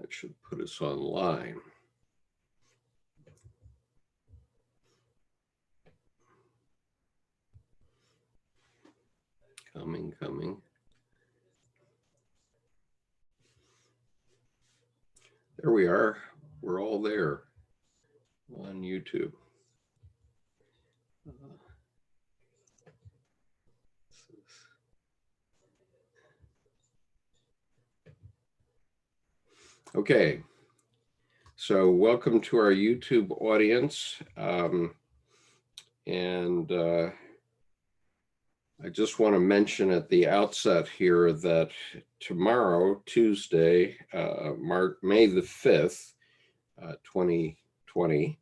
That should put us online. Coming. There we are. We're all there on YouTube. Okay, so welcome to our YouTube audience. I just want to mention at the outset here that tomorrow, Tuesday, May the 5th, 2020,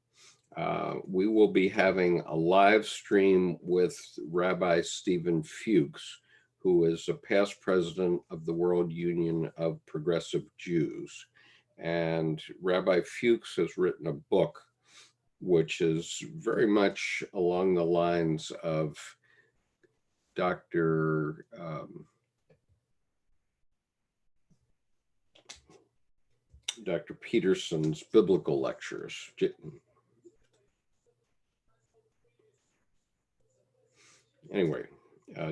we will be having a live stream with Rabbi Stephen Fuchs, who is a past president of the World Union of Progressive Jews. And Rabbi Fuchs has written a book which is very much along the lines of Dr. Peterson's biblical lectures. Anyway,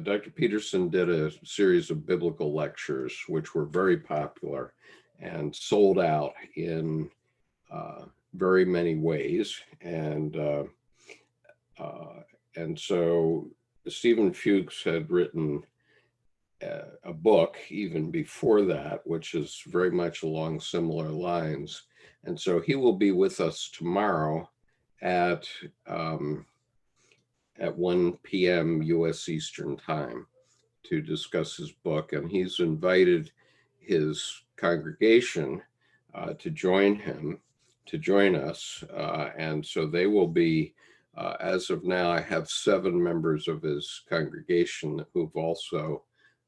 Dr. Peterson did a series of biblical lectures which were very popular and sold out in very many ways. And so Stephen Fuchs had written a book even before that, which is very much along similar lines. And so he will be with us tomorrow at 1 p.m. U.S. Eastern Time to discuss his book. And he's invited his congregation to join us. And so they will be, as of now, I have 7 members of his congregation who've also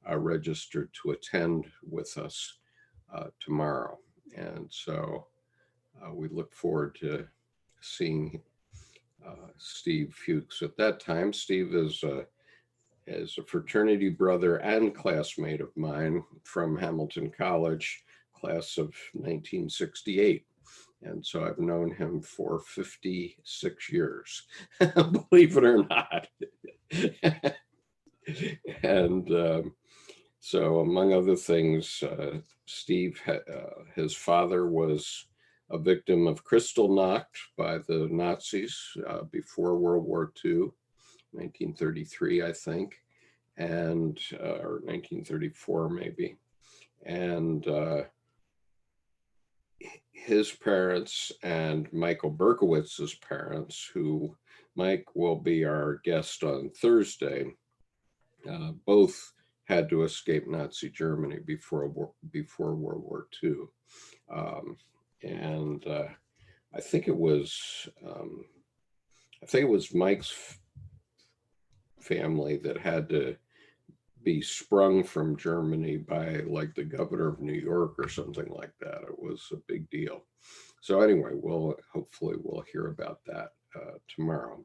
registered to attend with us tomorrow. And so we look forward to seeing Steve Fuchs at that time. Steve is a fraternity brother and classmate of mine from Hamilton College, class of 1968. And so I've known him for 56 years, believe it or not. And so among other things, Steve, his father was a victim of Kristallnacht by the Nazis before World War II, 1933, I think, and or 1934 maybe. And his parents and Michael Berkowitz's parents, who Mike will be our guest on Thursday, both had to escape Nazi Germany before World War II. And I think it was Mike's family that had to be sprung from Germany by like the governor of New York or something like that. It was a big deal. So anyway, hopefully we'll hear about that tomorrow.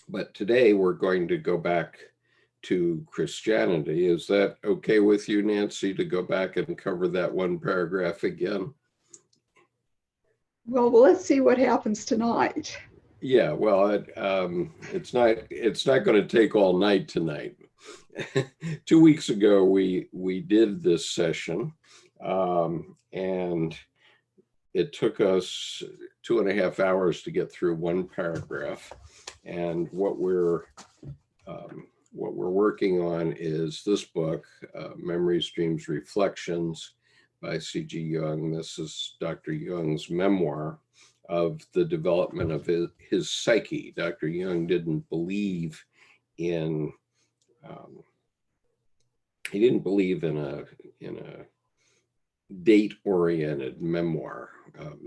But today we're going to go back to Christianity. Is that okay with you, Nancy, to go back and cover that one paragraph again? Well, let's see what happens tonight. Yeah, well, it's not going to take all night tonight. 2 weeks ago, we did this session, and it took us 2.5 hours to get through one paragraph. And what we're working on is this book, Memories, Dreams, Reflections by C.G. Jung. This is Dr. Jung's memoir of the development of his psyche. Dr. Jung didn't believe in a date-oriented memoir.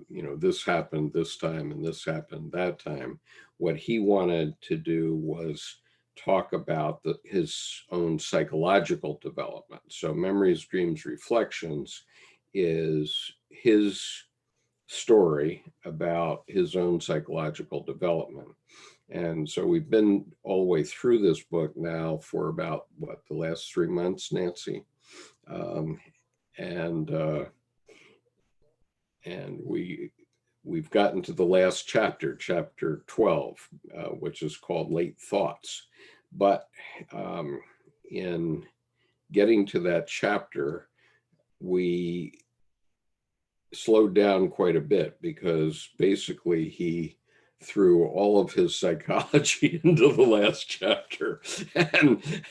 This happened this time and this happened that time. What he wanted to do was talk about his own psychological development. So Memories, Dreams, Reflections is his story about his own psychological development. And so we've been all the way through this book now for about, the last 3 months, Nancy? and we've gotten to the last chapter, chapter 12, which is called Late Thoughts. But in getting to that chapter, we slowed down quite a bit because basically he threw all of his psychology into the last chapter.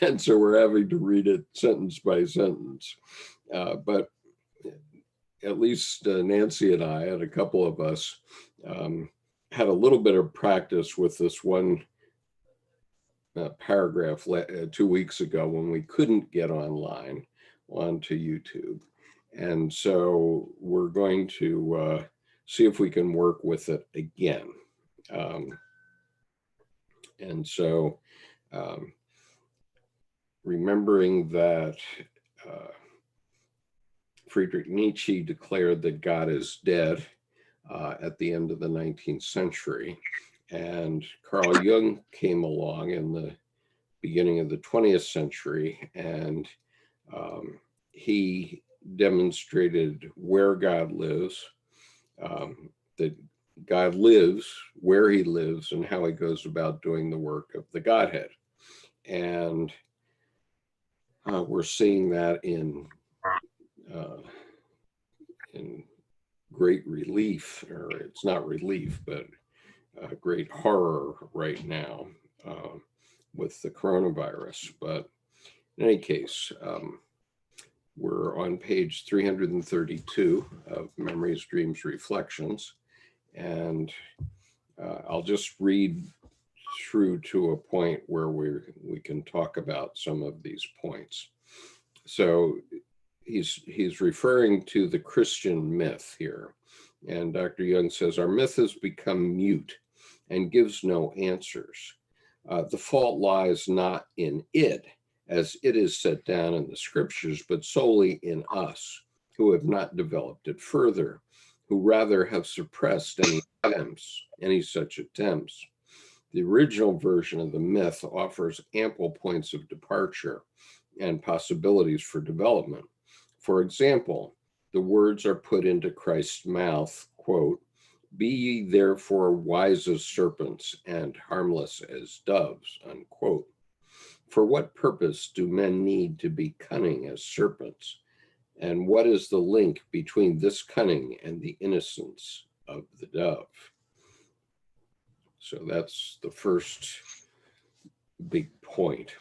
And so we're having to read it sentence by sentence. But at least Nancy and I and a couple of us had a little bit of practice with this one paragraph 2 weeks ago when we couldn't get online onto YouTube. And so we're going to see if we can work with it again. And so remembering that Friedrich Nietzsche declared that God is dead at the end of the 19th century. And Carl Jung came along in the beginning of the 20th century, and he demonstrated where God lives, that God lives where he lives and how he goes about doing the work of the Godhead. And we're seeing that in great relief, or it's not relief, but great horror right now with the coronavirus. But in any case, we're on page 332 of Memories, Dreams, Reflections. And I'll just read through to a point where we can talk about some of these points. So he's referring to the Christian myth here. And Dr. Jung says, our myth has become mute and gives no answers. The fault lies not in it, as it is set down in the scriptures, but solely in us, who have not developed it further, who rather have suppressed any such attempts. The original version of the myth offers ample points of departure and possibilities for development. For example, the words are put into Christ's mouth, quote, be ye therefore wise as serpents and harmless as doves, unquote. For what purpose do men need to be cunning as serpents? And what is the link between this cunning and the innocence of the dove? So that's the first big point.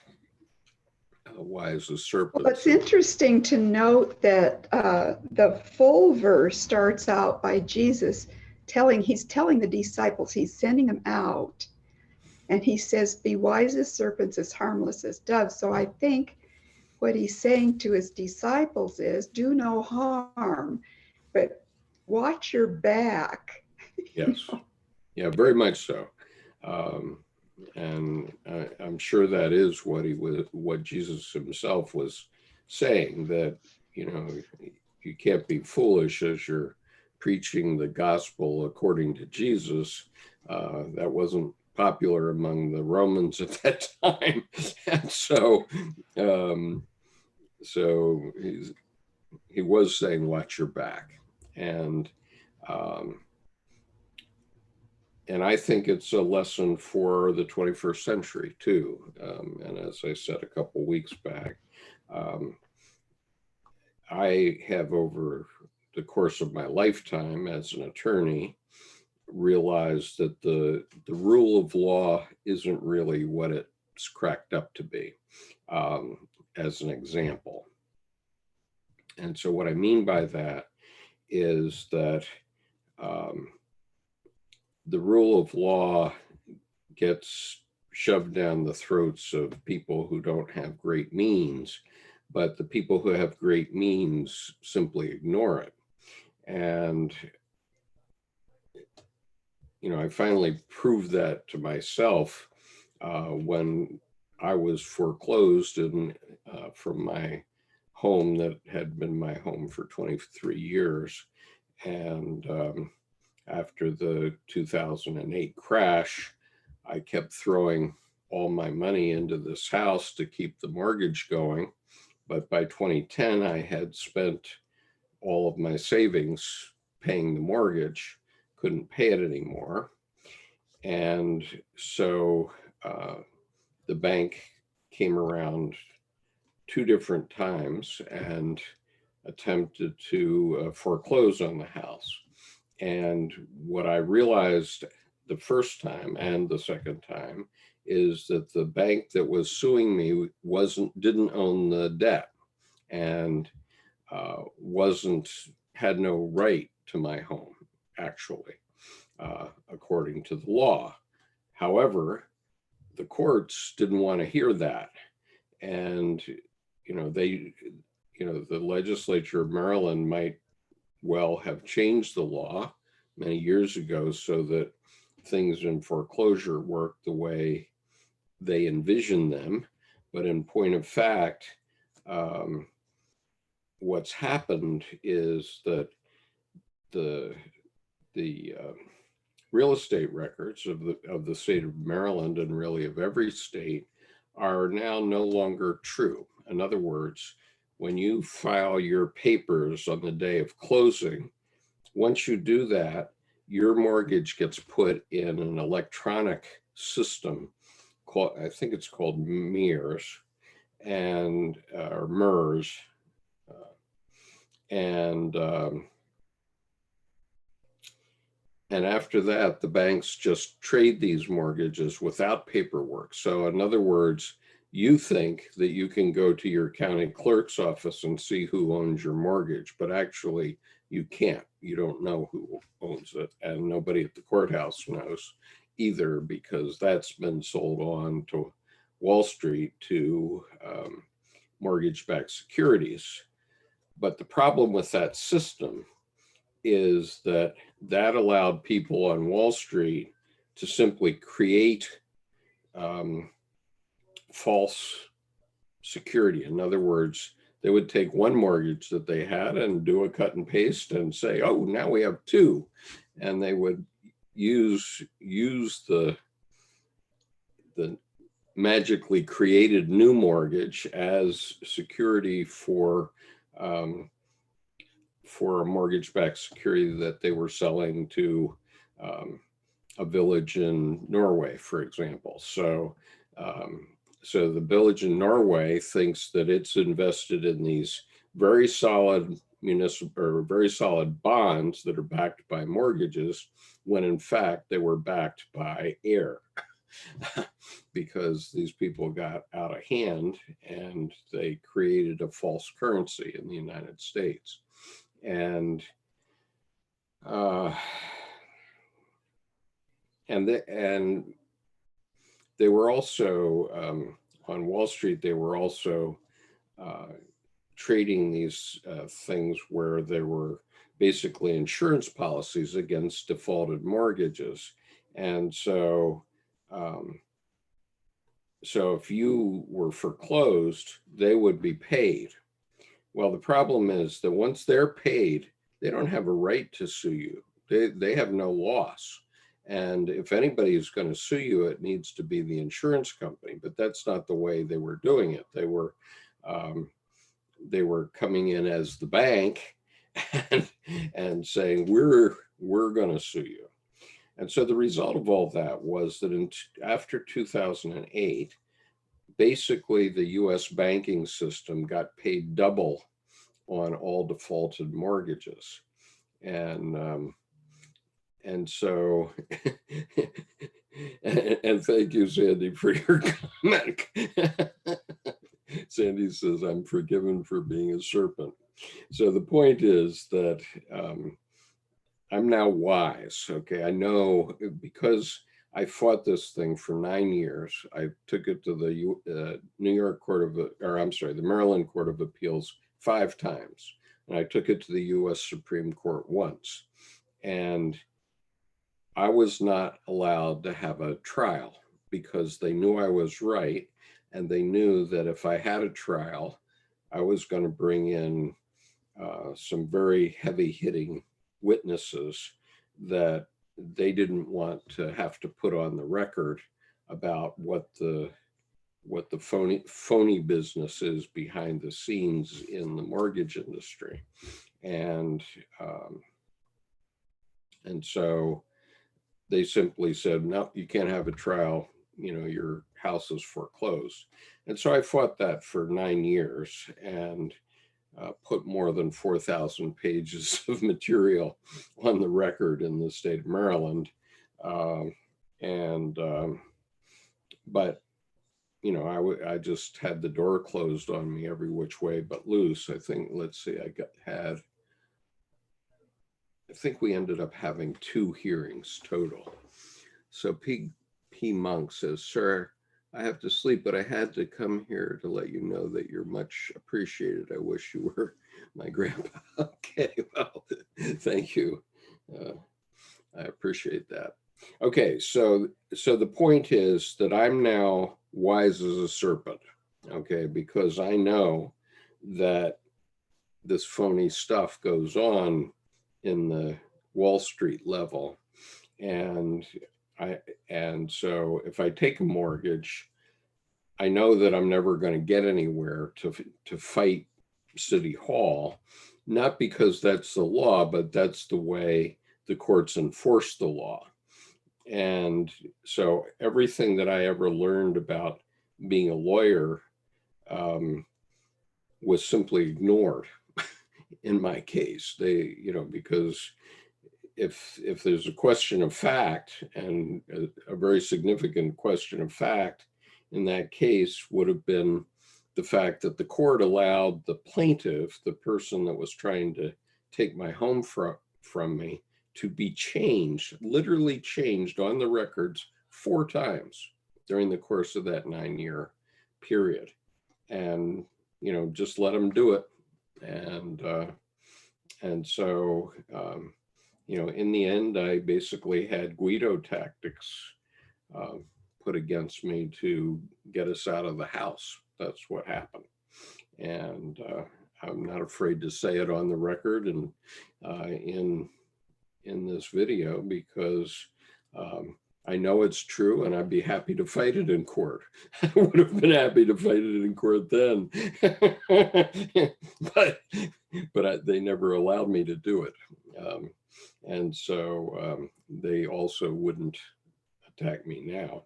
Wise as serpents. Well, it's interesting to note that the full verse starts out by Jesus he's telling the disciples, he's sending them out, and he says, be wise as serpents, as harmless as doves. So I think what he's saying to his disciples is, do no harm, but watch your back. Yes. Yeah, very much so. And I'm sure that is what Jesus himself was saying, that, you can't be foolish as you're preaching the gospel according to Jesus. That wasn't popular among the Romans at that time. And so he was saying, watch your back. And I think it's a lesson for the 21st century too. And as I said a couple weeks back, I have, over the course of my lifetime as an attorney, realized that the rule of law isn't really what it's cracked up to be, as an example. And so what I mean by that is that the rule of law gets shoved down the throats of people who don't have great means, but the people who have great means simply ignore it. And, I finally proved that to myself when I was foreclosed from my home that had been my home for 23 years. And after the 2008 crash, I kept throwing all my money into this house to keep the mortgage going. But by 2010, I had spent all of my savings paying the mortgage, couldn't pay it anymore. And so the bank came around 2 different times and attempted to foreclose on the house. And what I realized the first time and the second time is that the bank that was suing me didn't own the debt, and had no right to my home, actually, according to the law. However, the courts didn't want to hear that. And, the legislature of Maryland might well have changed the law many years ago so that things in foreclosure work the way they envision them. But in point of fact, what's happened is that the real estate records of the state of Maryland, and really of every state, are now no longer true. In other words, when you file your papers on the day of closing, once you do that, your mortgage gets put in an electronic system called, I think it's called MERS, and or MERS, and after that, the banks just trade these mortgages without paperwork. So in other words, you think that you can go to your county clerk's office and see who owns your mortgage, but actually you can't. You don't know who owns it, and nobody at the courthouse knows either, because that's been sold on to Wall Street to mortgage-backed securities. But the problem with that system is that allowed people on Wall Street to simply create false security. In other words, they would take one mortgage that they had and do a cut and paste and say, oh, now we have two. And they would use the magically created new mortgage as security for a mortgage-backed security that they were selling to a village in Norway, for example. So the village in Norway thinks that it's invested in these very solid very solid bonds that are backed by mortgages, when in fact they were backed by air. Because these people got out of hand and they created a false currency in the United States. And they were also on Wall Street. They were also trading these things where there were basically insurance policies against defaulted mortgages. And so if you were foreclosed, they would be paid. Well, the problem is that once they're paid, they don't have a right to sue you. They have no loss. And if anybody is going to sue you, it needs to be the insurance company. But that's not the way they were doing it. They were coming in as the bank and saying, we're going to sue you. And so the result of all that was that after 2008, basically the US banking system got paid double on all defaulted mortgages. And so, and thank you, Sandy, for your comment. Sandy says, I'm forgiven for being a serpent. So the point is that I'm now wise. Okay, I know, because I fought this thing for 9 years. I took it to the the Maryland Court of Appeals 5 times, and I took it to the U.S. Supreme Court once. And I was not allowed to have a trial because they knew I was right, and they knew that if I had a trial, I was going to bring in some very heavy-hitting witnesses that they didn't want to have to put on the record about what the phony business is behind the scenes in the mortgage industry. And um, and so they simply said, no, you can't have a trial. Your house is foreclosed. And so I fought that for 9 years and put more than 4,000 pages of material on the record in the state of Maryland. Um, and But I just had the door closed on me every which way but loose. I think, let's see, I think we ended up having 2 hearings total. So P. Monk says, "Sir, I have to sleep, but I had to come here to let you know that you're much appreciated. I wish you were my grandpa." Okay, well, thank you. Uh, I appreciate that. Okay, so the point is that I'm now wise as a serpent, okay, because I know that this phony stuff goes on in the Wall Street level. And I and so if I take a mortgage, I know that I'm never going to get anywhere to fight City Hall, not because that's the law, but that's the way the courts enforce the law. And so everything that I ever learned about being a lawyer um, was simply ignored in my case. Because if there's a question of fact, and a very significant question of fact in that case would have been the fact that the court allowed the plaintiff, the person that was trying to take my home from me, to be changed, literally changed on the records 4 times during the course of that 9-year period. And just let them do it. And so in the end, I basically had Guido tactics uh, put against me to get us out of the house. That's what happened. And I'm not afraid to say it on the record and in this video, because I know it's true, and I'd be happy to fight it in court. I would have been happy to fight it in court then, but they never allowed me to do it. And so they also wouldn't attack me now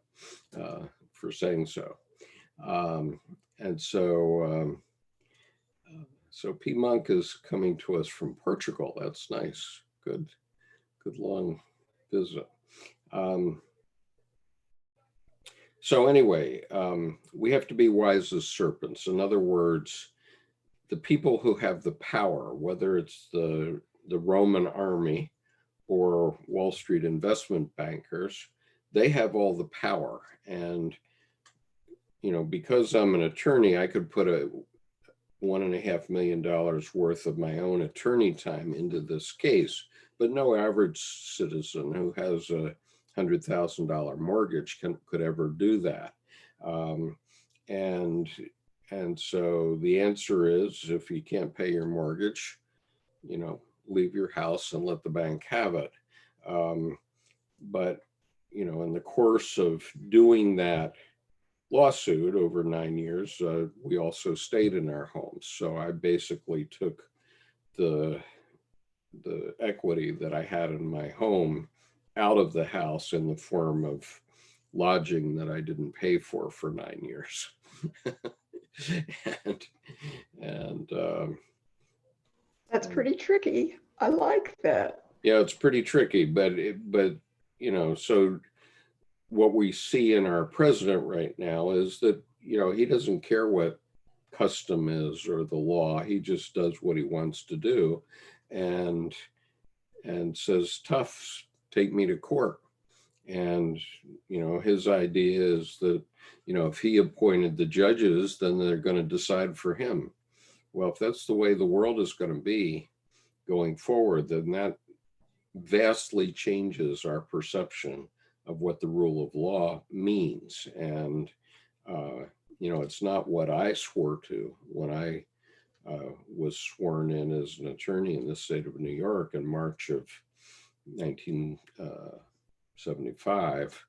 for saying so. And so P. Monk is coming to us from Portugal. That's nice. Good long visit. So anyway, we have to be wise as serpents. In other words, the people who have the power, whether it's the Roman army or Wall Street investment bankers, they have all the power. And because I'm an attorney, I could put a $1.5 million worth of my own attorney time into this case, but no average citizen who has a $100,000 mortgage could ever do that. And so the answer is, if you can't pay your mortgage, leave your house and let the bank have it. But in the course of doing that lawsuit over 9 years, we also stayed in our homes. So I basically took the equity that I had in my home out of the house in the form of lodging that I didn't pay for 9 years. and That's pretty tricky. I like that. Yeah, it's pretty tricky, but so what we see in our president right now is that he doesn't care what custom is or the law. He just does what he wants to do, and says, "Tough, take me to court." And his idea is that if he appointed the judges, then they're going to decide for him. Well, if that's the way the world is going to be going forward, then that vastly changes our perception of what the rule of law means. And it's not what I swore to when I was sworn in as an attorney in the state of New York in March of 1975.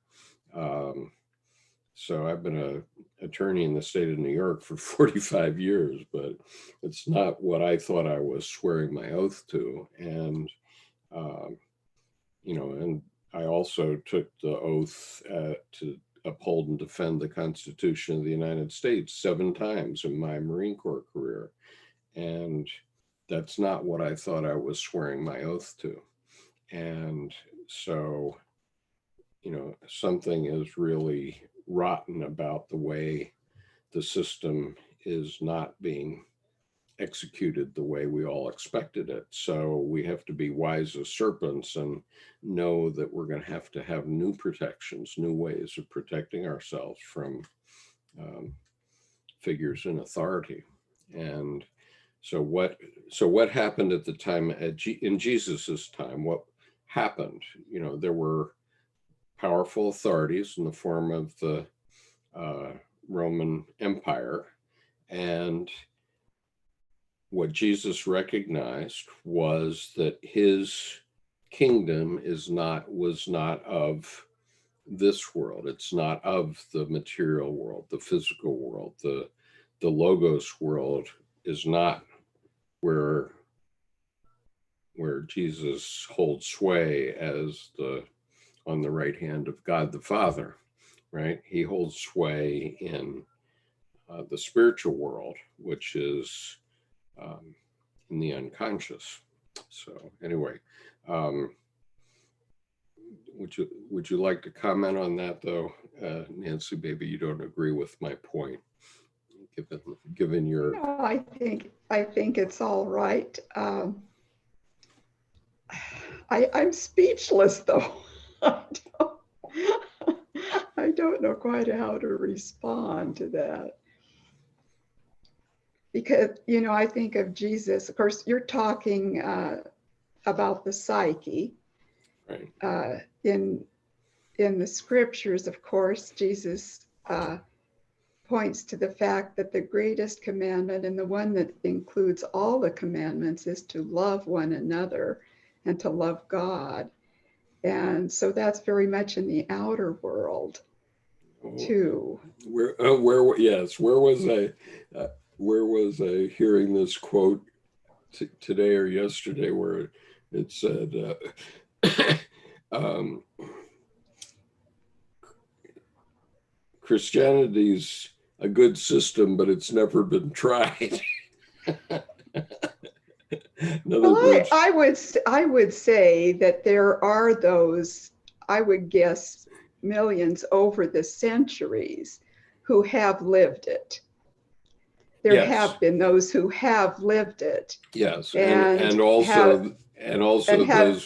So I've been an attorney in the state of New York for 45 years, but it's not what I thought I was swearing my oath to. And, um, and I also took the oath to uphold and defend the Constitution of the United States 7 times in my Marine Corps career. And that's not what I thought I was swearing my oath to. And so, something is really rotten about the way the system is not being executed the way we all expected it. So we have to be wise as serpents and know that we're going to have new protections, new ways of protecting ourselves from figures in authority. And so what happened at the time in Jesus's time? What happened? There were powerful authorities in the form of the Roman Empire, and what Jesus recognized was that his kingdom was not of this world. It's not of the material world, the physical world. The logos world is not where Jesus holds sway as on the right hand of God the Father, right? He holds sway in the spiritual world, which is in the unconscious. So anyway, would you like to comment on that, though, Nancy? Maybe you don't agree with my point, given your. No, I think it's all right. I'm speechless, though. I don't know quite how to respond to that. Because, I think of Jesus, of course, you're talking about the psyche. Right. In the scriptures, of course, Jesus points to the fact that the greatest commandment, and the one that includes all the commandments, is to love one another and to love God. And so that's very much in the outer world too. Where was I hearing this quote today or yesterday, where it said Christianity's a good system, but it's never been tried. Well, I would say that there are those, I would guess, millions over the centuries who have lived it. There Yes. have been those who have lived it. Yes, and also have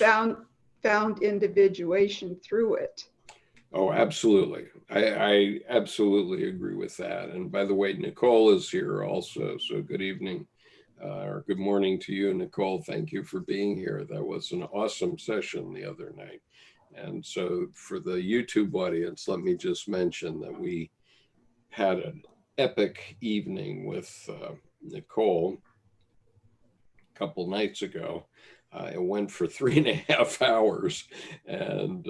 found individuation through it. Oh, absolutely. I absolutely agree with that. And by the way, Nicole is here also. So good evening or good morning to you, Nicole. Thank you for being here. That was an awesome session the other night. And so for the YouTube audience, let me just mention that we had an epic evening with Nicole a couple nights ago. It went for 3.5 hours, and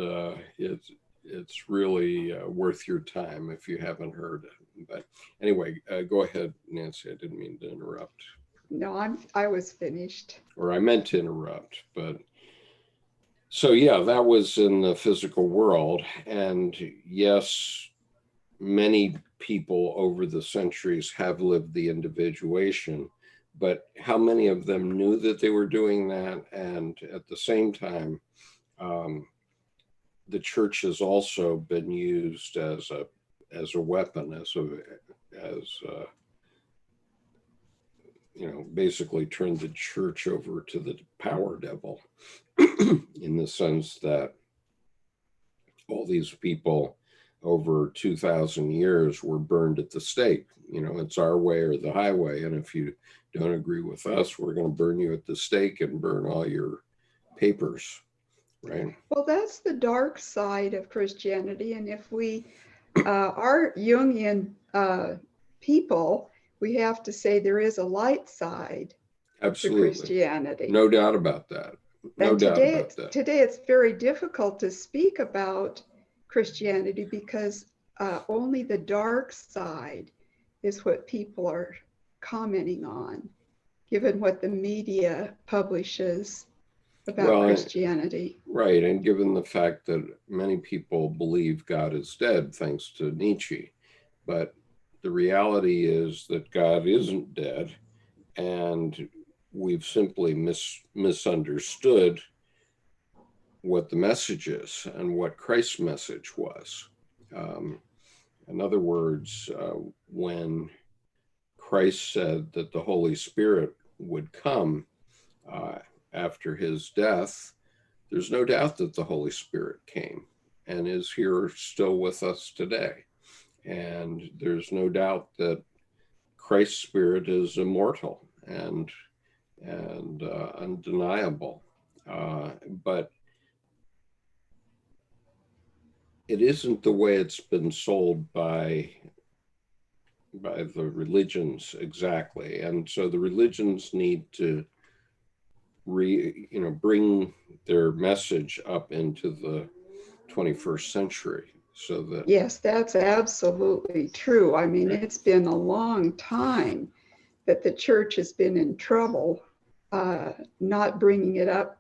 it's really worth your time if you haven't heard it. But anyway, go ahead, Nancy. I didn't mean to interrupt. No, I was finished. Or I meant to interrupt, but so yeah, that was in the physical world. And yes, many people over the centuries have lived the individuation, but how many of them knew that they were doing that? And at the same time, the church has also been used as a weapon, basically turned the church over to the power devil, in the sense that all these people over 2,000 years were burned at the stake. It's our way or the highway. And if you don't agree with us, we're going to burn you at the stake and burn all your papers. Right. Well, that's the dark side of Christianity. And if we are Jungian people, we have to say there is a light side. Absolutely. To Christianity. No doubt about that. Today it's very difficult to speak about Christianity because only the dark side is what people are commenting on, given what the media publishes about Well, Christianity. right. And given the fact that many people believe God is dead, thanks to Nietzsche, but the reality is that God isn't dead, and we've simply misunderstood what the message is and what Christ's message was. Um, in other words, when Christ said that the Holy Spirit would come uh, after his death, there's no doubt that the Holy Spirit came and is here still with us today. And there's no doubt that Christ's Spirit is immortal and undeniable. But it isn't the way it's been sold by the religions exactly. And so the religions need to bring their message up into the 21st century so that Yes, that's absolutely true. I mean, it's been a long time that the church has been in trouble, not bringing it up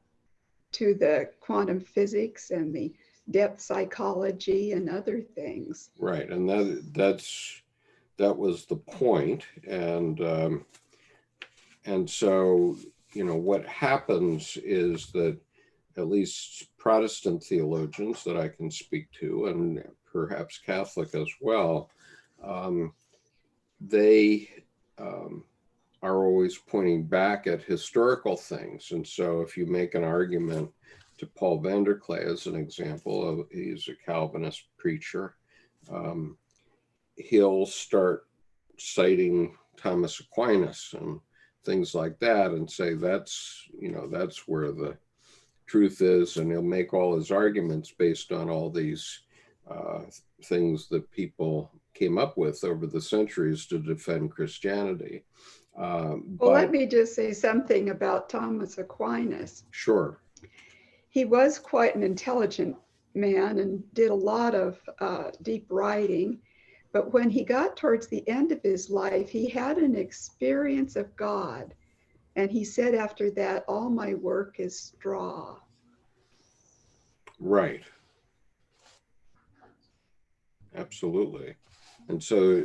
to the quantum physics and the depth psychology and other things. right. And that was the point. And so what happens is that at least Protestant theologians that I can speak to, and perhaps Catholic as well, they are always pointing back at historical things. And so if you make an argument to Paul Vanderklay as an example, he's a Calvinist preacher, he'll start citing Thomas Aquinas and things like that and say that's where the truth is, and he'll make all his arguments based on all these things that people came up with over the centuries to defend Christianity. Well, let me just say something about Thomas Aquinas. Sure. He was quite an intelligent man and did a lot of deep writing. But when he got towards the end of his life, he had an experience of God. And he said after that, all my work is straw. Right. Absolutely. And so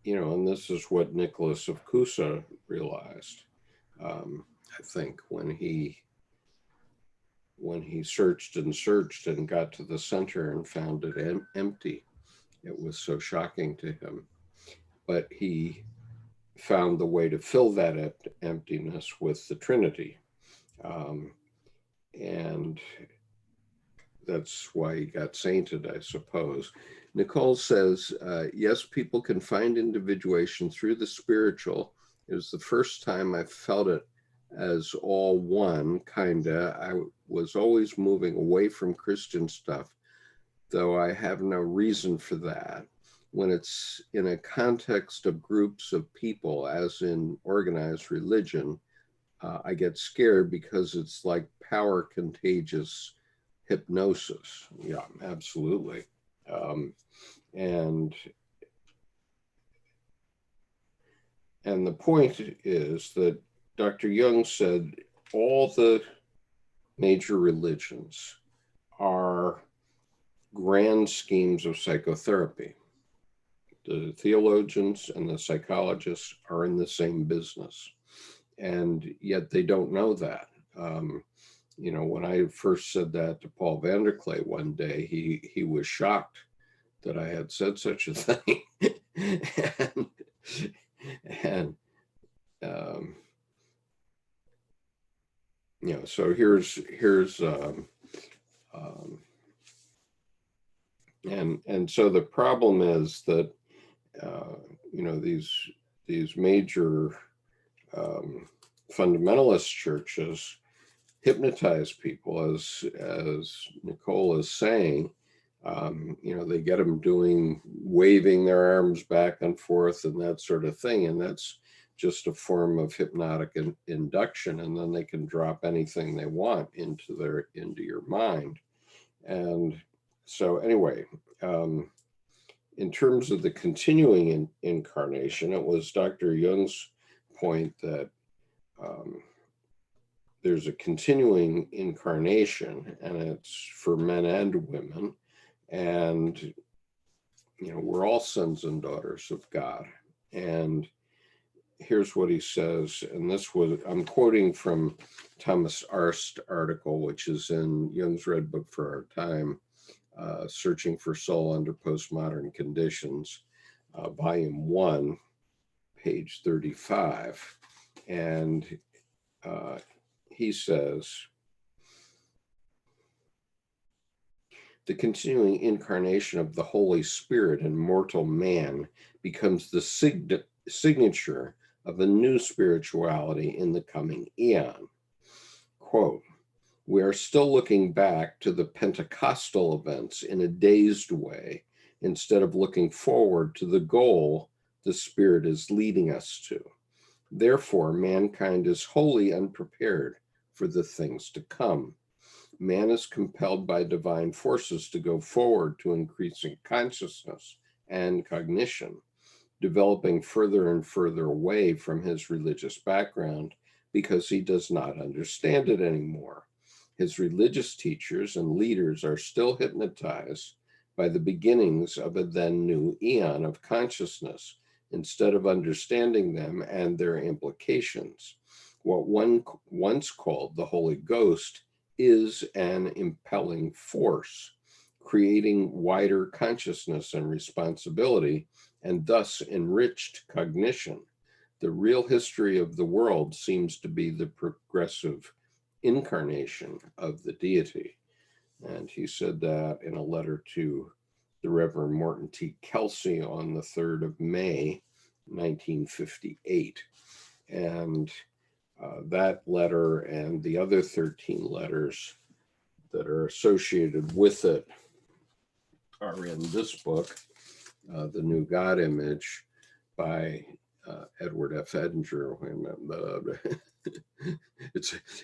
and this is what Nicholas of Cusa realized, I think, when he searched and got to the center and found it empty. It was so shocking to him. But he found the way to fill that emptiness with the Trinity. And that's why he got sainted, I suppose. Nicole says, yes, people can find individuation through the spiritual. It was the first time I felt it as all one, kinda. I was always moving away from Christian stuff, though I have no reason for that. When it's in a context of groups of people, as in organized religion, I get scared because it's like power contagious hypnosis. Yeah, absolutely. And the point is that Dr. Jung said all the major religions are grand schemes of psychotherapy. The theologians and the psychologists are in the same business, and yet they don't know that. When I first said that to Paul Vanderklay one day, he was shocked that I had said such a thing. and so here's and so the problem is that these major fundamentalist churches hypnotize people, as Nicole is saying. They get them waving their arms back and forth and that sort of thing, and that's just a form of hypnotic induction, and then they can drop anything they want into your mind. And So anyway, in terms of the continuing incarnation, it was Dr. Jung's point that there's a continuing incarnation, and it's for men and women. And, you know, we're all sons and daughters of God. And here's what he says, and this was, I'm quoting from Thomas Arst's article, which is in Jung's Red Book for Our Time, Searching for Soul Under Postmodern Conditions, Volume 1, page 35. And he says, the continuing incarnation of the Holy Spirit in mortal man becomes the signature of a new spirituality in the coming eon. Quote, we are still looking back to the Pentecostal events in a dazed way, instead of looking forward to the goal the Spirit is leading us to. Therefore, mankind is wholly unprepared for the things to come. Man is compelled by divine forces to go forward to increasing consciousness and cognition, developing further and further away from his religious background because he does not understand it anymore. His religious teachers and leaders are still hypnotized by the beginnings of a then new eon of consciousness instead of understanding them and their implications. What one once called the Holy Ghost is an impelling force, creating wider consciousness and responsibility, and thus enriched cognition. The real history of the world seems to be the progressive incarnation of the deity. And he said that in a letter to the Reverend Morton T. Kelsey on the 3rd of May, 1958. And that letter and the other 13 letters that are associated with it are in this book, The New God Image by Edward F. Edinger. Wait a minute.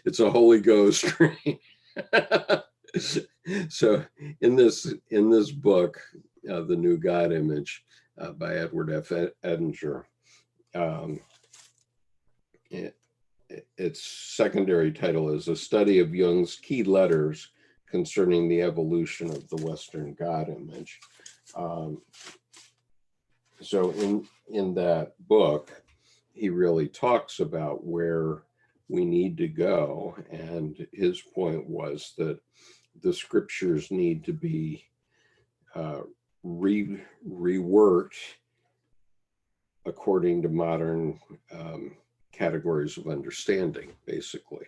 It's a Holy Ghost. So in this book, The New God Image by Edward F. Edinger, its secondary title is A Study of Jung's Key Letters Concerning the Evolution of the Western God Image. So in that book, he really talks about where we need to go. And his point was that the scriptures need to be reworked according to modern categories of understanding, basically,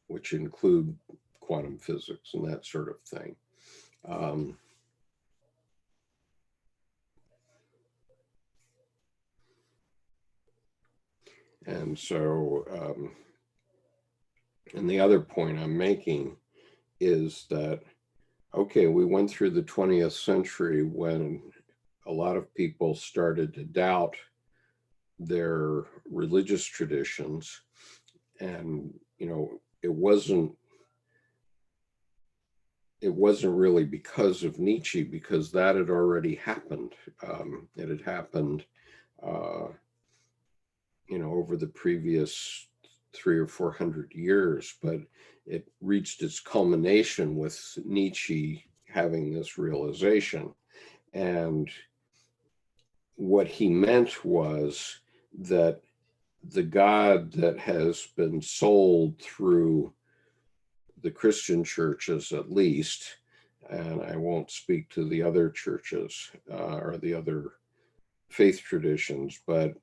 which include quantum physics and that sort of thing. And so, and the other point I'm making is that, okay, we went through the 20th century when a lot of people started to doubt their religious traditions. And, you know, it wasn't really because of Nietzsche, because that had already happened. It had happened, you know, over the previous 300 or 400 years, but it reached its culmination with Nietzsche having this realization. And what he meant was that the God that has been sold through the Christian churches, at least, and I won't speak to the other churches or the other faith traditions, but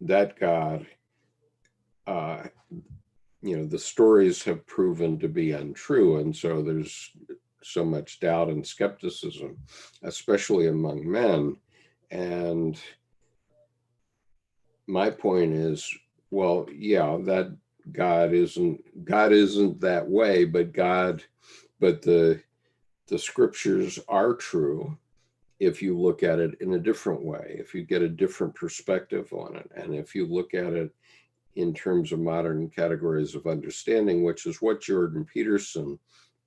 that God, you know, the stories have proven to be untrue. And so there's so much doubt and skepticism, especially among men. And my point is, well, yeah, that God isn't that way, but the scriptures are true if you look at it in a different way, if you get a different perspective on it, and if you look at it in terms of modern categories of understanding, which is what Jordan Peterson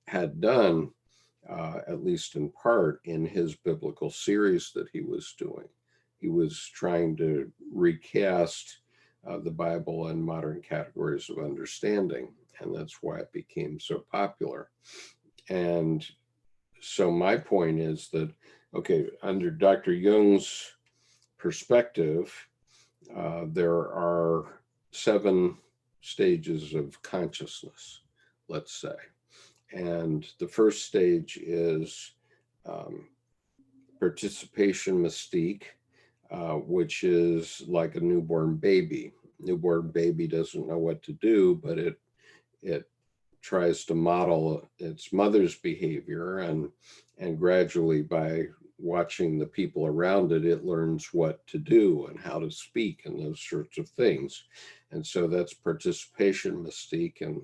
had done at least in part, in his biblical series that he was doing. He was trying to recast the Bible in modern categories of understanding, and that's why it became so popular. And so my point is that, okay, under Dr. Jung's perspective, there are 7 stages of consciousness, let's say. And the first stage is participation mystique, which is like a newborn baby. Newborn baby doesn't know what to do, but it tries to model its mother's behavior, and gradually, by watching the people around it, it learns what to do and how to speak and those sorts of things. And so that's participation mystique, and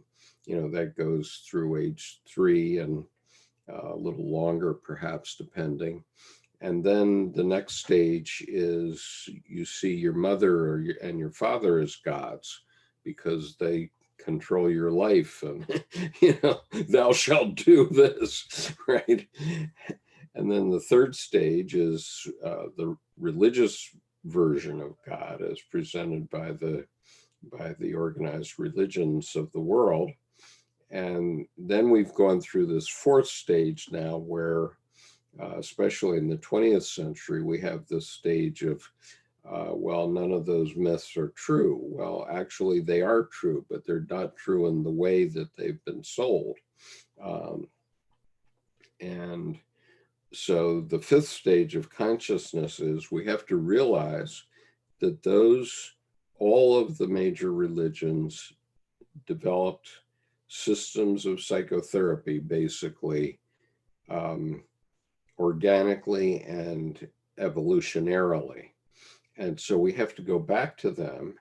that goes through age 3 and a little longer perhaps, depending. And then the next stage is you see your mother and your father as gods, because they control your life, and thou shalt do this, right? And then the third stage is the religious version of God as presented by the organized religions of the world. And then we've gone through this fourth stage now where, especially in the 20th century, we have this stage of, well, none of those myths are true. Well, actually, they are true, but they're not true in the way that they've been sold. And so the fifth stage of consciousness is we have to realize that all of the major religions developed systems of psychotherapy, basically, organically and evolutionarily. And so we have to go back to them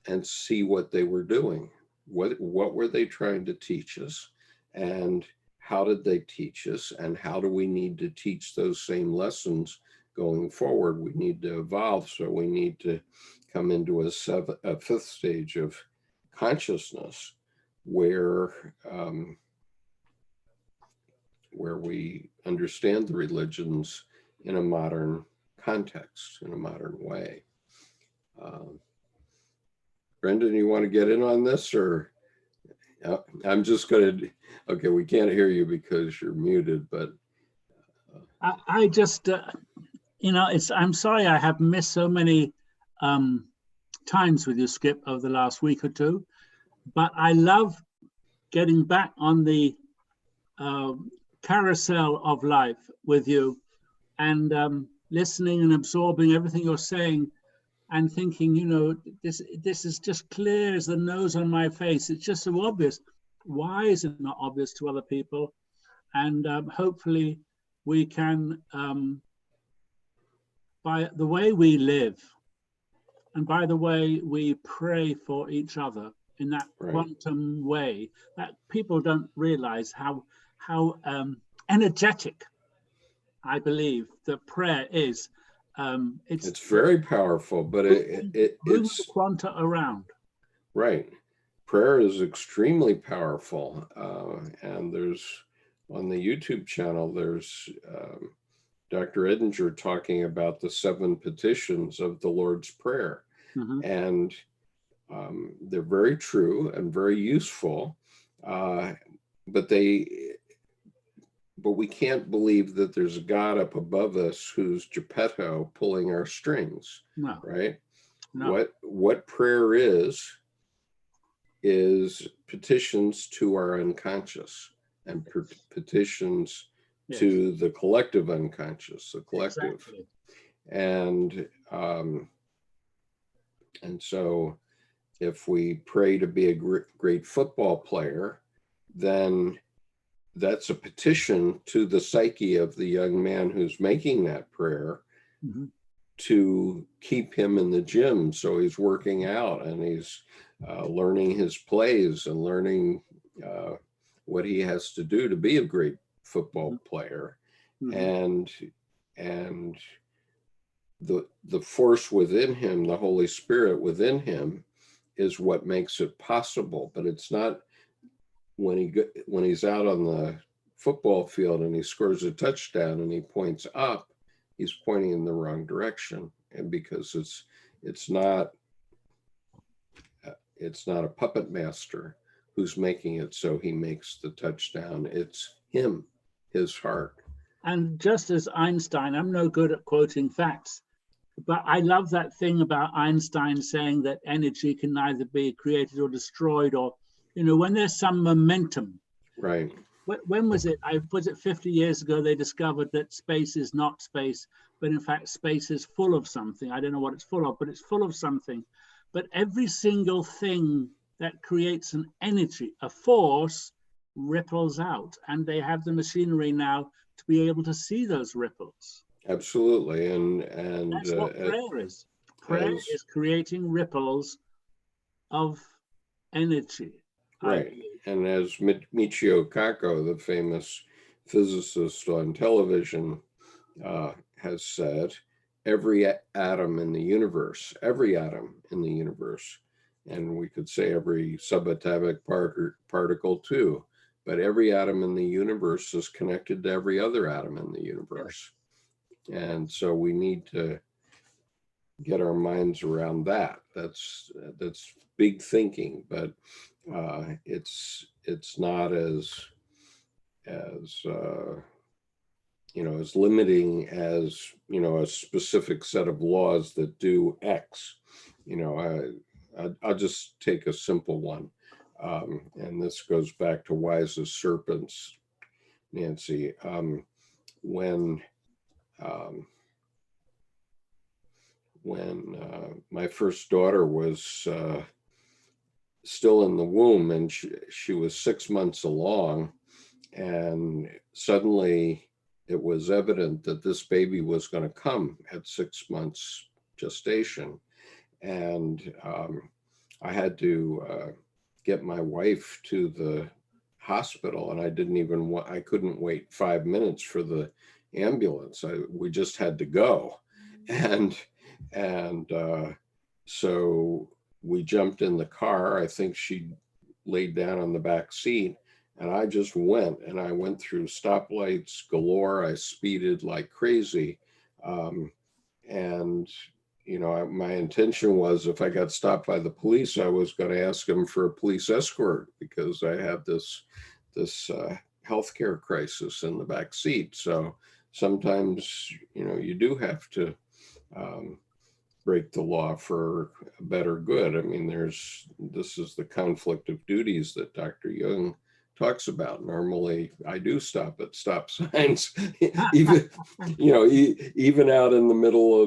and see what they were doing. What were they trying to teach us? And how did they teach us? And how do we need to teach those same lessons going forward? We need to evolve. So we need to come into a fifth stage of consciousness where we understand the religions in a modern context, in a modern way. Brendan, you want to get in on this, or I'm just going to, okay, we can't hear you because you're muted, but. I just, I'm sorry I have missed so many times with you, Skip, over the last week or two, but I love getting back on the carousel of life with you, and listening and absorbing everything you're saying, and thinking, this is just clear as the nose on my face. It's just so obvious. Why is it not obvious to other people? And hopefully we can, by the way we live and by the way we pray for each other in that quantum way, that people don't realize how energetic, I believe, that prayer is. It's very powerful, but it's the quanta around. Right. Prayer is extremely powerful. And there's, on the YouTube channel, there's Dr. Edinger talking about the 7 petitions of the Lord's Prayer. Mm-hmm. And they're very true and very useful, but we can't believe that there's a God up above us who's Geppetto pulling our strings. No. Right? No. What prayer is petitions to our unconscious, and petitions to the collective unconscious, the collective. Exactly. And so if we pray to be a great football player, then that's a petition to the psyche of the young man who's making that prayer, mm-hmm. to keep him in the gym. So he's working out and he's learning his plays and learning what he has to do to be a great football player. Mm-hmm. And the force within him, the Holy Spirit within him, is what makes it possible. But it's not when he's out on football field and he scores a touchdown and he points up, he's pointing in the wrong direction. And because it's not a puppet master who's making it so he makes the touchdown. It's him, his heart. And just as Einstein, I'm no good at quoting facts, but I love that thing about Einstein saying that energy can neither be created or destroyed, or, when there's some momentum. Right. When was it? Was it 50 years ago they discovered that space is not space, but in fact space is full of something. I don't know what it's full of, but it's full of something. But every single thing that creates an energy, a force, ripples out. And they have the machinery now to be able to see those ripples. Absolutely. And that's what prayer is. Prayer is creating ripples of energy. Right. And as Michio Kaku, the famous physicist on television, has said, every atom in the universe, and we could say every subatomic particle too, but every atom in the universe is connected to every other atom in the universe. And so we need to get our minds around that. That's big thinking, but it's not as limiting as a specific set of laws that do X. I'll just take a simple one, and this goes back to wise as serpents, Nancy. When my first daughter was still in the womb, and she was 6 months along, and suddenly it was evident that this baby was going to come at 6 months gestation. And I had to get my wife to the hospital, and I couldn't wait 5 minutes for the ambulance. We just had to go. And so we jumped in the car. I think she laid down on the back seat, and I just went, and I went through stoplights galore. I speeded like crazy. And, my intention was, if I got stopped by the police, I was going to ask them for a police escort because I had this healthcare crisis in the back seat. So sometimes, you do have to break the law for a better good. I mean, this is the conflict of duties that Dr. Jung talks about. Normally I do stop at stop signs, even out in the middle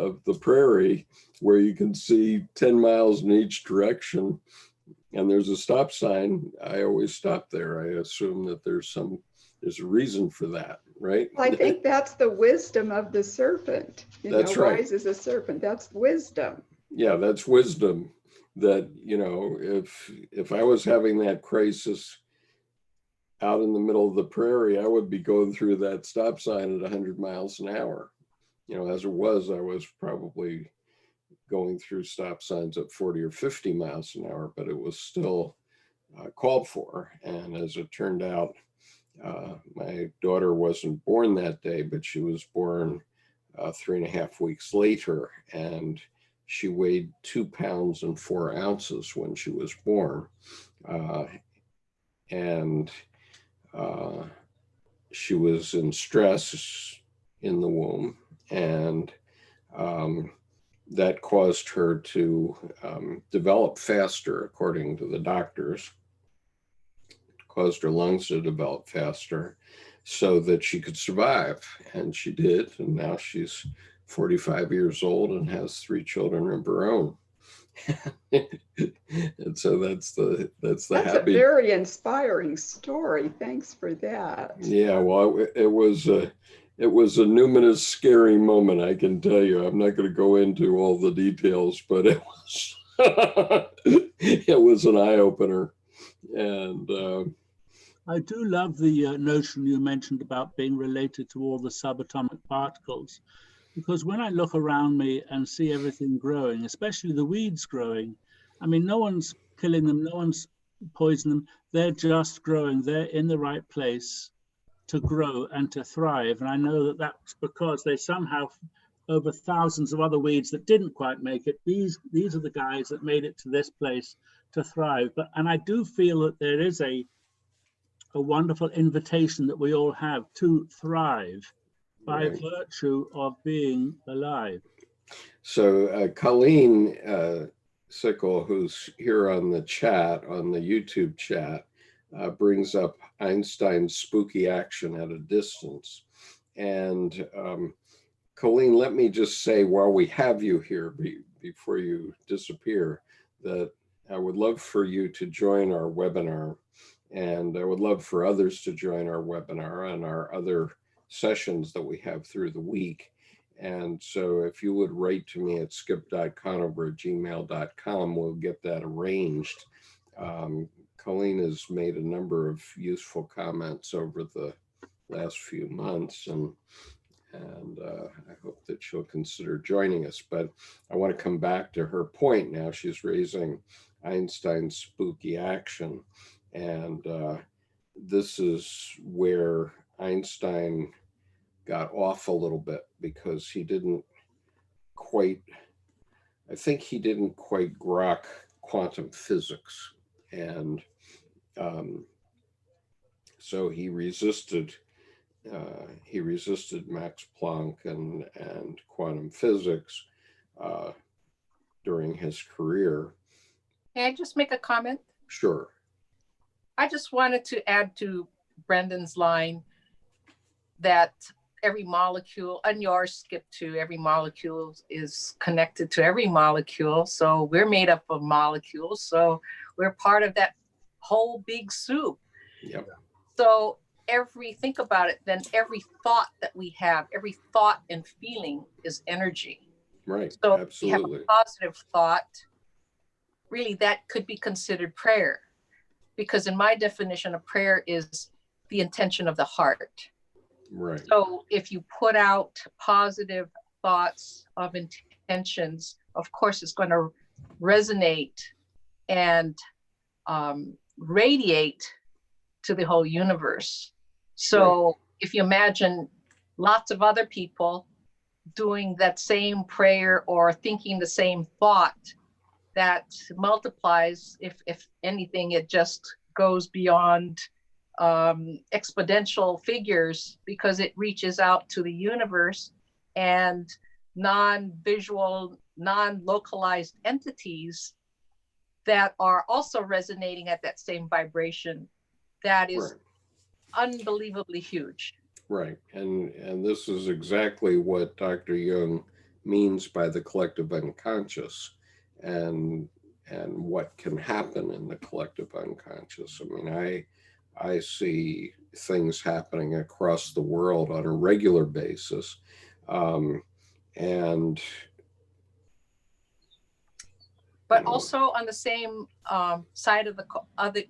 of the prairie where you can see 10 miles in each direction and there's a stop sign. I always stop there. I assume that there's a reason for that, right? I think that's the wisdom of the serpent. That's right. Wise as a serpent. That's wisdom. Yeah, that's wisdom. That, if I was having that crisis out in the middle of the prairie, I would be going through that stop sign at 100 miles an hour. As it was, I was probably going through stop signs at 40 or 50 miles an hour, but it was still called for. And as it turned out, my daughter wasn't born that day, but she was born 3.5 weeks later, and she weighed 2 pounds and 4 ounces when she was born. And she was in stress in the womb, and that caused her to develop faster, according to the doctors. Caused her lungs to develop faster so that she could survive. And she did. And now she's 45 years old and has 3 children of her own. And so that's a very inspiring story. Thanks for that. Yeah, well, it was a numinous, scary moment, I can tell you. I'm not going to go into all the details, but it was it was an eye-opener. And I do love the notion you mentioned about being related to all the subatomic particles, because when I look around me and see everything growing, especially the weeds growing, I mean, no one's killing them, no one's poisoning them, they're just growing, they're in the right place to grow and to thrive. And I know that that's because they somehow, over thousands of other weeds that didn't quite make it, these are the guys that made it to this place to thrive. And I do feel that there is a wonderful invitation that we all have to thrive by virtue of being alive. So Colleen Sickle, who's here on the chat, on the YouTube chat, brings up Einstein's spooky action at a distance. And Colleen, let me just say, while we have you here, before you disappear, that I would love for you to join our webinar, and I would love for others to join our webinar and our other sessions that we have through the week. And so if you would write to me at skip.conover@gmail.com, we'll get that arranged. Colleen has made a number of useful comments over the last few months, and I hope that she'll consider joining us. But I want to come back to her point now. She's raising Einstein's spooky action. And this is where Einstein got off a little bit, because he didn't quite, I think he didn't quite grok quantum physics. And so he resisted Max Planck and quantum physics during his career. May I just make a comment? Sure. I just wanted to add to Brendan's line that every molecule, and yours, Skip, too, every molecule is connected to every molecule. So we're made up of molecules. So we're part of that whole big soup. Yep. So think about it, then every thought that we have, every thought and feeling is energy. Right. So Absolutely. if you have a positive thought, really that could be considered prayer. Because in my definition of prayer is the intention of the heart. Right. So if you put out positive thoughts of intentions, of course, it's going to resonate and radiate to the whole universe. So if you imagine lots of other people doing that same prayer or thinking the same thought, that multiplies. If anything, it just goes beyond exponential figures, because it reaches out to the universe, and non-visual, non-localized entities that are also resonating at that same vibration. That is unbelievably huge. Right. And this is exactly what Dr. Jung means by the collective unconscious, and what can happen in the collective unconscious. I mean, I see things happening across the world on a regular basis, and but also on the same side of the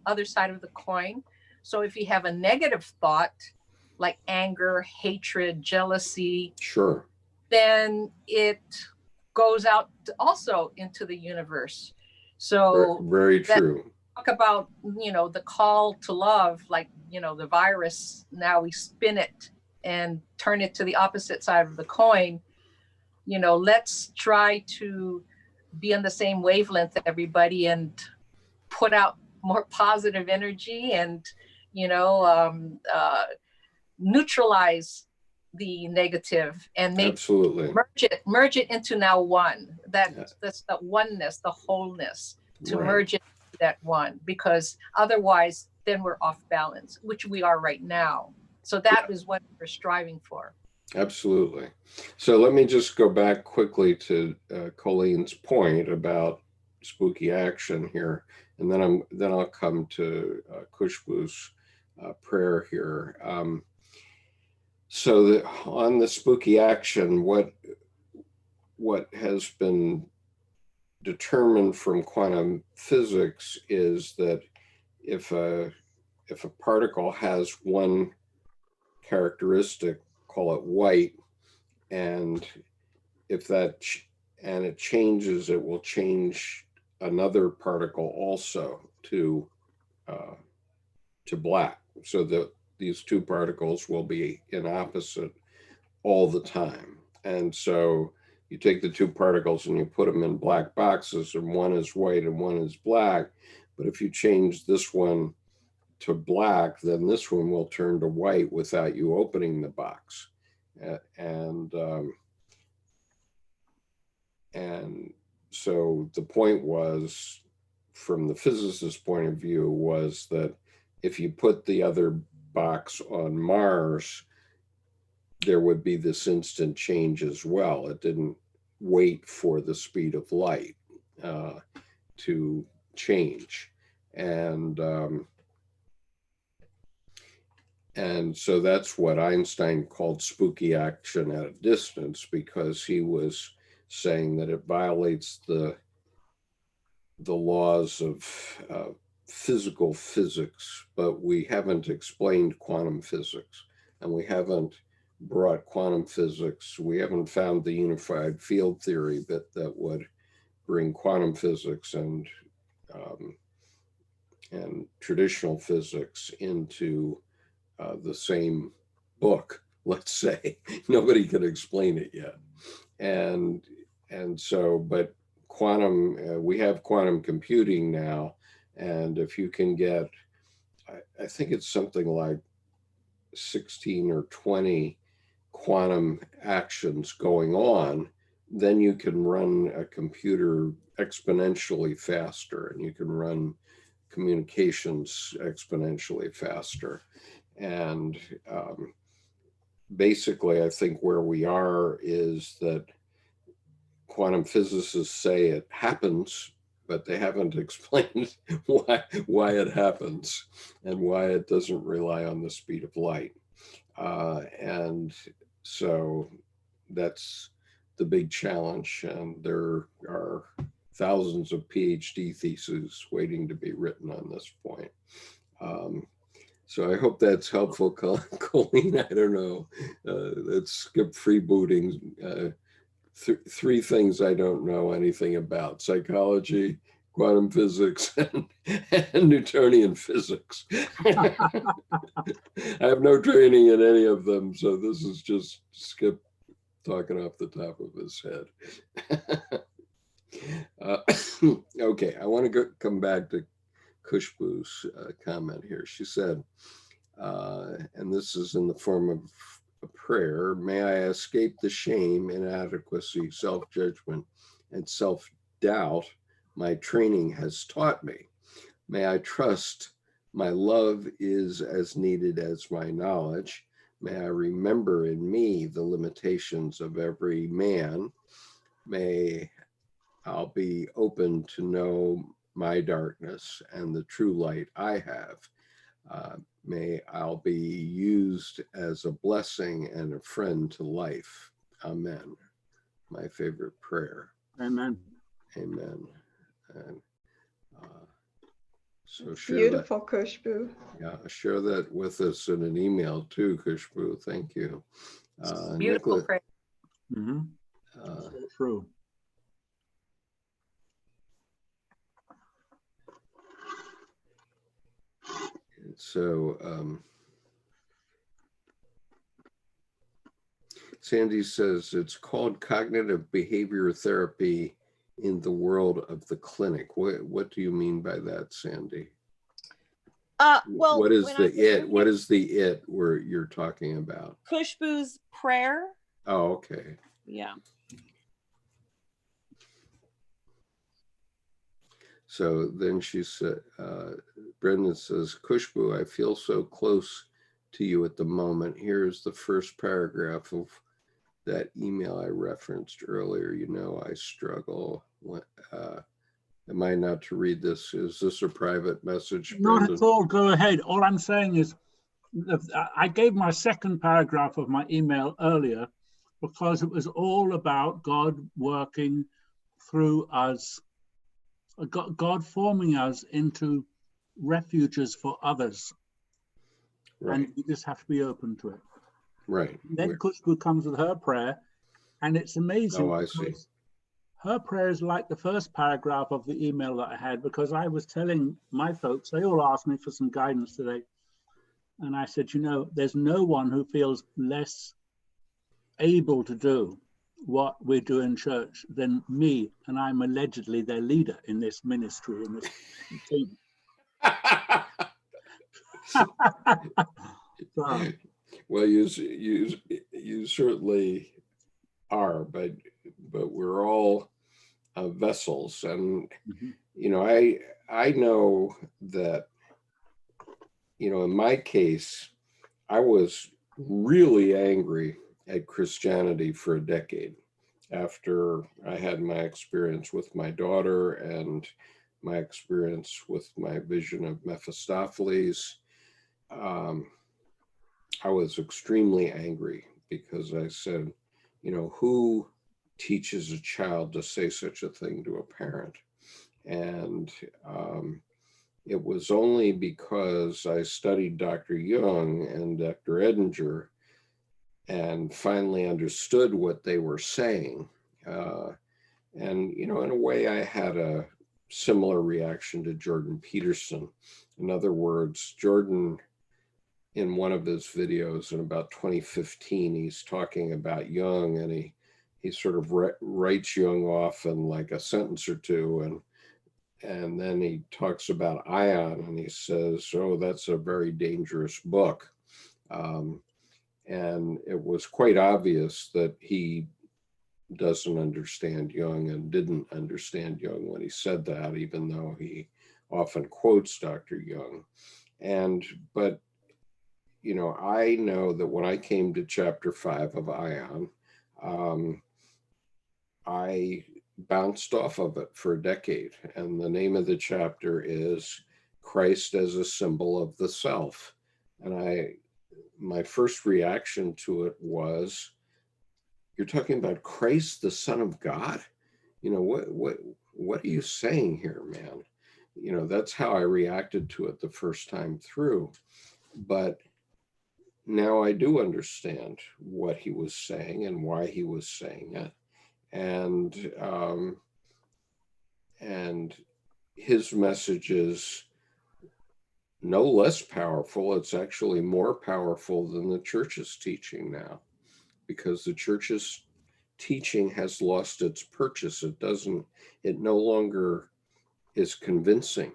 other side of the coin. So if you have a negative thought like anger, hatred, jealousy, sure, then it goes out also into the universe. So very true. Talk about, the call to love, like, the virus. Now we spin it and turn it to the opposite side of the coin. Let's try to be on the same wavelength, everybody, and put out more positive energy and, neutralize the negative and make absolutely merge it into now one. That's the oneness, the wholeness, to merge it into that one, because otherwise then we're off balance, which we are right now. So that is what we're striving for. Absolutely. So let me just go back quickly to Colleen's point about spooky action here, and then I'll come to Khushbu's prayer here. So on the spooky action, what has been determined from quantum physics is that if a particle has one characteristic, call it white, and if that and it changes, it will change another particle also to black. So these two particles will be in opposite all the time. And so you take the two particles and you put them in black boxes, and one is white and one is black. But if you change this one to black, then this one will turn to white without you opening the box. And so the point was, from the physicist's point of view, was that if you put the other box on Mars, there would be this instant change as well. It didn't wait for the speed of light to change. And so that's what Einstein called spooky action at a distance, because he was saying that it violates the laws of physical physics, but we haven't explained quantum physics, and we haven't brought quantum physics. We haven't found the unified field theory that would bring quantum physics and traditional physics into the same book, let's say. Nobody can explain it yet. And so, but quantum, we have quantum computing now. And if you can get, I think it's something like 16 or 20 quantum actions going on, then you can run a computer exponentially faster, and you can run communications exponentially faster. And basically, I think where we are is that quantum physicists say it happens, but they haven't explained why it happens and why it doesn't rely on the speed of light. And so that's the big challenge. And there are thousands of PhD theses waiting to be written on this point. So I hope that's helpful, Colleen. I don't know. Let's skip freebooting. Three things I don't know anything about: psychology, quantum physics, and Newtonian physics. I have no training in any of them, so this is just Skip talking off the top of his head. Okay, I want to come back to Kushbu's comment here. She said, and this is in the form of a prayer: may I escape the shame, inadequacy, self-judgment, and self-doubt my training has taught me. May I trust my love is as needed as my knowledge. May I remember in me the limitations of every man. May I'll be open to know my darkness and the true light I have. May I'll be used as a blessing and a friend to life. Amen. My favorite prayer. Amen. Amen. And so share Beautiful, that. Kushbu. Yeah, share that with us in an email too, Kushbu. Thank you. Beautiful prayer. Mm-hmm. So true. So Sandy says it's called cognitive behavior therapy in the world of the clinic. What do you mean by that, Sandy? Well, what is the it? What is the it where you're talking about? Kushbu's prayer. Oh, okay. Yeah. So then she said, Brendan says, Kushbu, I feel so close to you at the moment. Here's the first paragraph of that email I referenced earlier. You know, I struggle. Am I not to read this? Is this a private message, Brendan? Not at all. Go ahead. All I'm saying is, I gave my second paragraph of my email earlier because it was all about God working through us, God forming us into refuges for others. Right. And you just have to be open to it. Right. Then Kushbu comes with her prayer, and it's amazing. Oh, I see. Her prayer is like the first paragraph of the email that I had, because I was telling my folks, they all asked me for some guidance today. And I said, you know, there's no one who feels less able to do what we do in church than me, and I'm allegedly their leader in this ministry, in this team. So, Well, you certainly are, but we're all vessels, and you know, I know that, you know, in my case, I was really angry at Christianity for a decade after I had my experience with my daughter and my experience with my vision of Mephistopheles. I was extremely angry because I said, you know, who teaches a child to say such a thing to a parent? And it was only because I studied Dr. Jung and Dr. Edinger and finally understood what they were saying. And, you know, in a way, I had a similar reaction to Jordan Peterson. In other words, Jordan, in one of his videos in about 2015, he's talking about Jung, and he sort of writes Jung off in like a sentence or two, and then he talks about Ion, and he says, oh, that's a very dangerous book. And it was quite obvious that he doesn't understand Jung and didn't understand Jung when he said that, even though he often quotes Dr. Jung. But, you know, I know that when I came to chapter 5 of Ion, I bounced off of it for a decade. And the name of the chapter is Christ as a Symbol of the Self. And my first reaction to it was, you're talking about Christ, the Son of God? You know, what are you saying here, man? You know, that's how I reacted to it the first time through. But now I do understand what he was saying and why he was saying it. And his message is no less powerful. It's actually more powerful than the church's teaching now, because the church's teaching has lost its purchase. It no longer is convincing.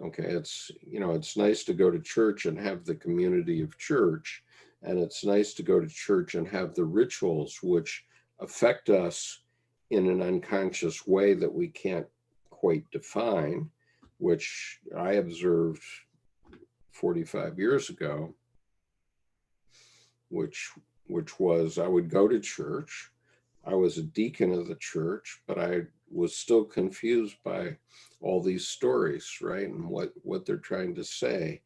Okay, it's, you know, it's nice to go to church and have the community of church, and it's nice to go to church and have the rituals which affect us in an unconscious way that we can't quite define, which I observed 45 years ago, which was, I would go to church. I was a deacon of the church, but I was still confused by all these stories, right? And what they're trying to say.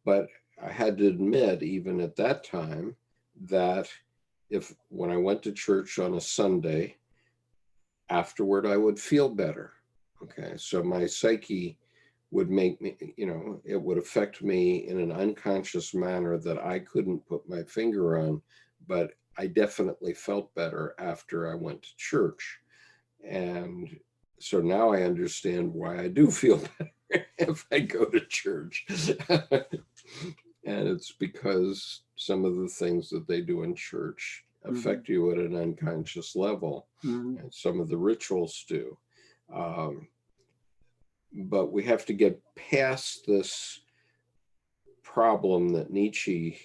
But I had to admit, even at that time, that when I went to church on a Sunday, afterward, I would feel better. Okay, so my psyche would make me, you know, it would affect me in an unconscious manner that I couldn't put my finger on, but I definitely felt better after I went to church. And so now I understand why I do feel better if I go to church. And it's because some of the things that they do in church affect you at an unconscious level, and some of the rituals do. But we have to get past this problem that Nietzsche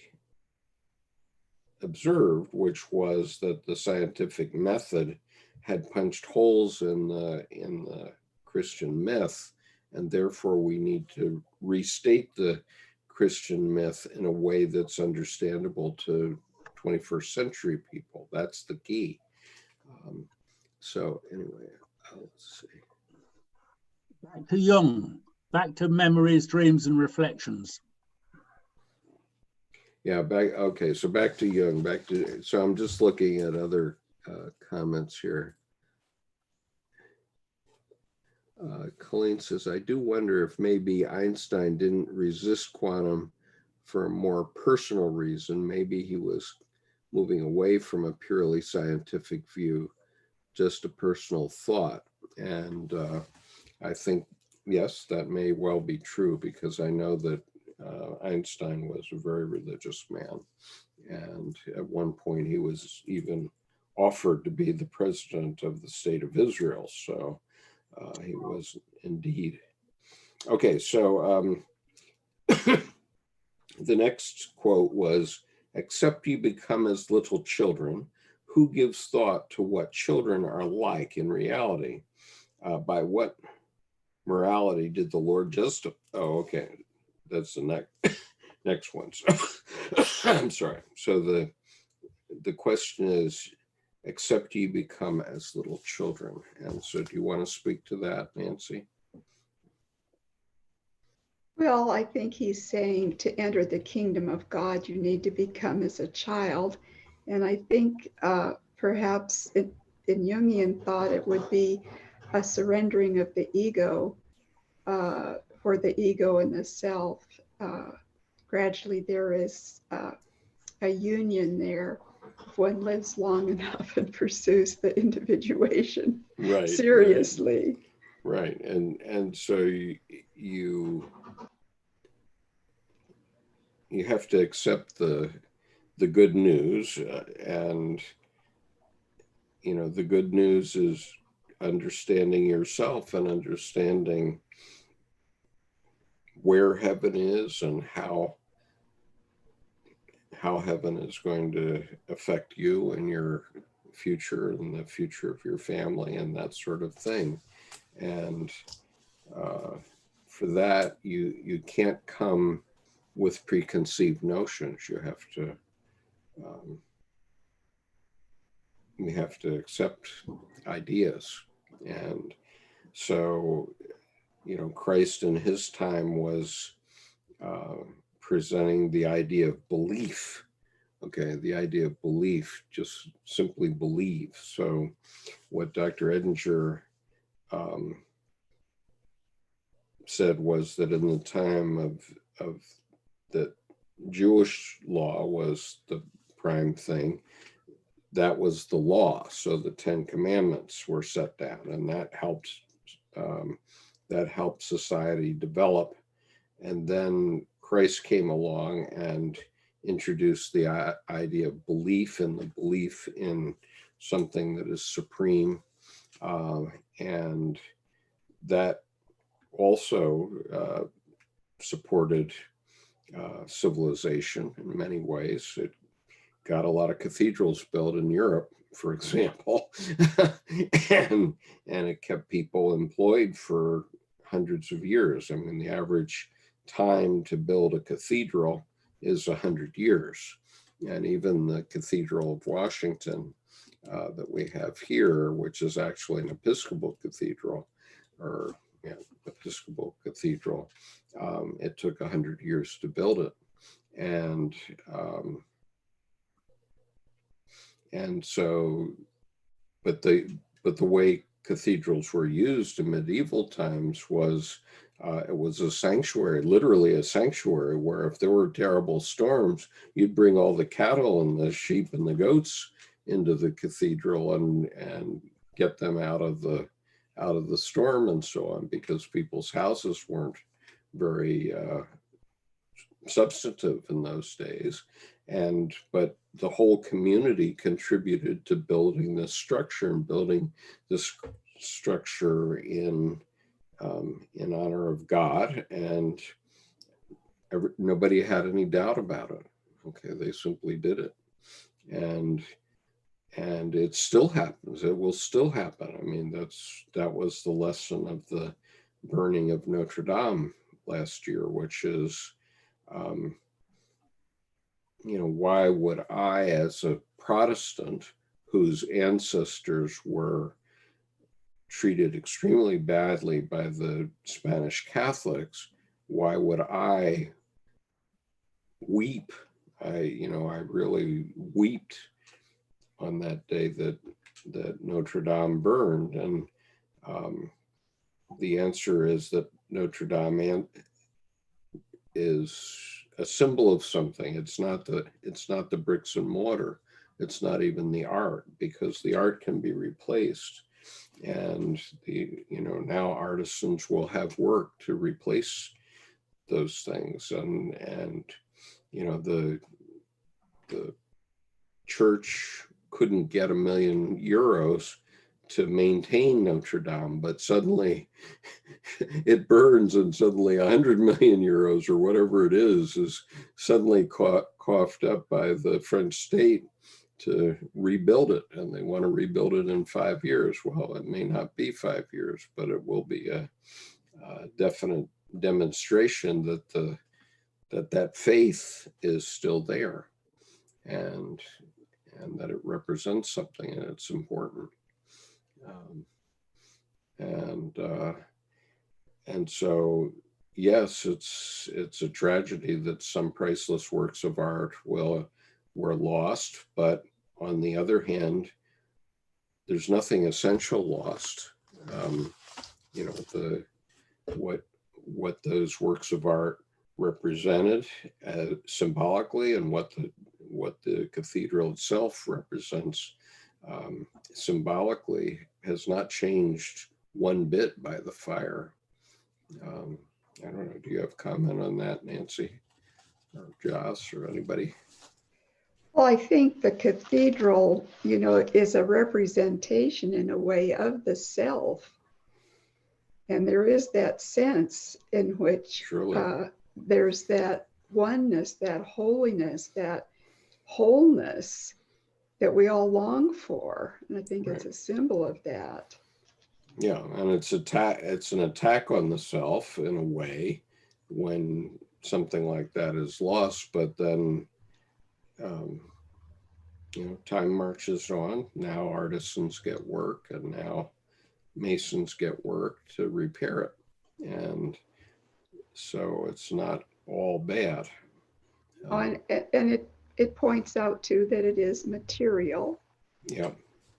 observed, which was that the scientific method had punched holes in the Christian myth, and therefore we need to restate the Christian myth in a way that's understandable to 21st century people. That's the key. So anyway, let's see. Back to Jung, back to memories, dreams, and reflections. Yeah, okay, so back to Jung, so I'm just looking at other comments here. Colleen says, I do wonder if maybe Einstein didn't resist quantum for a more personal reason. Maybe he was moving away from a purely scientific view, just a personal thought. And I think, yes, that may well be true, because I know that Einstein was a very religious man. And at one point, he was even offered to be the president of the state of Israel. So he was indeed. Okay, so the next quote was, "Except you become as little children, who gives thought to what children are like in reality? By what morality did the Lord justify?" Oh, okay, that's the next one. So, I'm sorry. So the question is, except you become as little children. And so do you want to speak to that, Nancy? Well, I think he's saying to enter the kingdom of God, you need to become as a child. And I think perhaps in Jungian thought, it would be a surrendering of the ego for the ego and the self. Gradually, there is a union there if one lives long enough and pursues the individuation seriously. Right. And so you have to accept the good news, and the good news is understanding yourself and understanding where heaven is and how heaven is going to affect you and your future and the future of your family and that sort of thing. And for that, you can't come with preconceived notions. You have to accept ideas. And so, Christ in his time was presenting the idea of belief. Okay, the idea of belief, just simply believe. So what Dr. Edinger said was that in the time of that Jewish law was the prime thing, that was the law. So the 10 Commandments were set down, and that helped society develop. And then Christ came along and introduced the idea of belief, and the belief in something that is supreme, and that also supported civilization in many ways. It got a lot of cathedrals built in Europe, for example, and it kept people employed for hundreds of years. I mean, the average time to build a cathedral is 100 years. And even the Cathedral of Washington that we have here, which is actually an Episcopal cathedral, or Episcopal cathedral, it took 100 years to build it. And so, but the way cathedrals were used in medieval times was it was a sanctuary, literally a sanctuary, where if there were terrible storms, you'd bring all the cattle and the sheep and the goats into the cathedral and get them out of the storm and so on, because people's houses weren't very substantive in those days. But the whole community contributed to building this structure, and building this structure in honor of God, and nobody had any doubt about it. Okay, they simply did it, and it still happens. It will still happen. I mean, that was the lesson of the burning of Notre Dame last year, which is, why would I, as a Protestant whose ancestors were treated extremely badly by the Spanish Catholics, why would I weep? I really wept on that day that Notre Dame burned. And the answer is that Notre Dame is a symbol of something. It's not the bricks and mortar. It's not even the art, because the art can be replaced. And now artisans will have work to replace those things. And you know, the church couldn't get €1 million to maintain Notre Dame, but suddenly it burns, and suddenly €100 million or whatever it is suddenly coughed up by the French state to rebuild it, and they want to rebuild it in 5 years. Well, it may not be 5 years, but it will be a definite demonstration that faith is still there, and that it represents something, and it's important. And so, yes, it's a tragedy that some priceless works of art were lost, but on the other hand, there's nothing essential lost. You know, what those works of art represented symbolically, and what the cathedral itself represents symbolically has not changed one bit by the fire. I don't know, do you have comment on that, Nancy or Joss or anybody? Well, I think the cathedral, you know, is a representation in a way of the self. And there is that sense in which there's that oneness, that holiness, that wholeness that we all long for. And I think it's a symbol of that. Yeah, and it's an attack on the self in a way when something like that is lost, but then you know, time marches on. Now artisans get work, and now masons get work to repair it, and so it's not all bad. And it points out too that it is material. Yeah,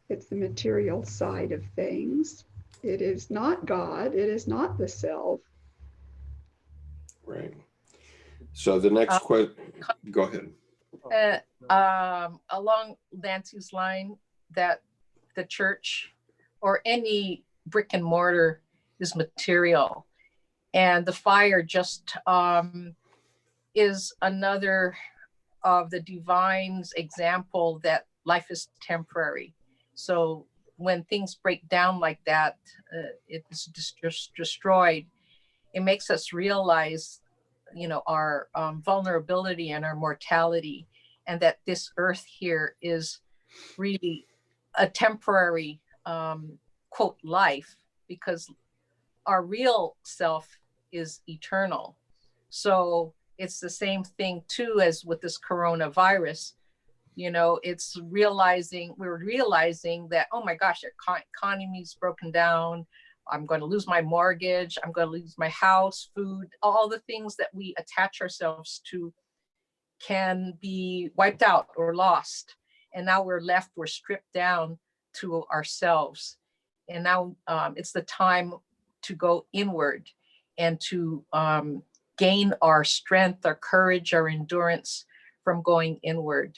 it's the material side of things. It is not God. It is not the self. right. So the next question, go ahead. Along Nancy's line, that the church or any brick and mortar is material, and the fire just is another of the divine's example that life is temporary. So when things break down like that, it's just destroyed. It makes us realize, you know, our vulnerability and our mortality, and that this earth here is really a temporary quote life, because our real self is eternal. So it's the same thing too as with this coronavirus. You know, it's we're realizing that, oh my gosh, our economy's broken down. I'm going to lose my mortgage. I'm going to lose my house, food, all the things that we attach ourselves to can be wiped out or lost. And now we're stripped down to ourselves. And now it's the time to go inward and to gain our strength, our courage, our endurance from going inward.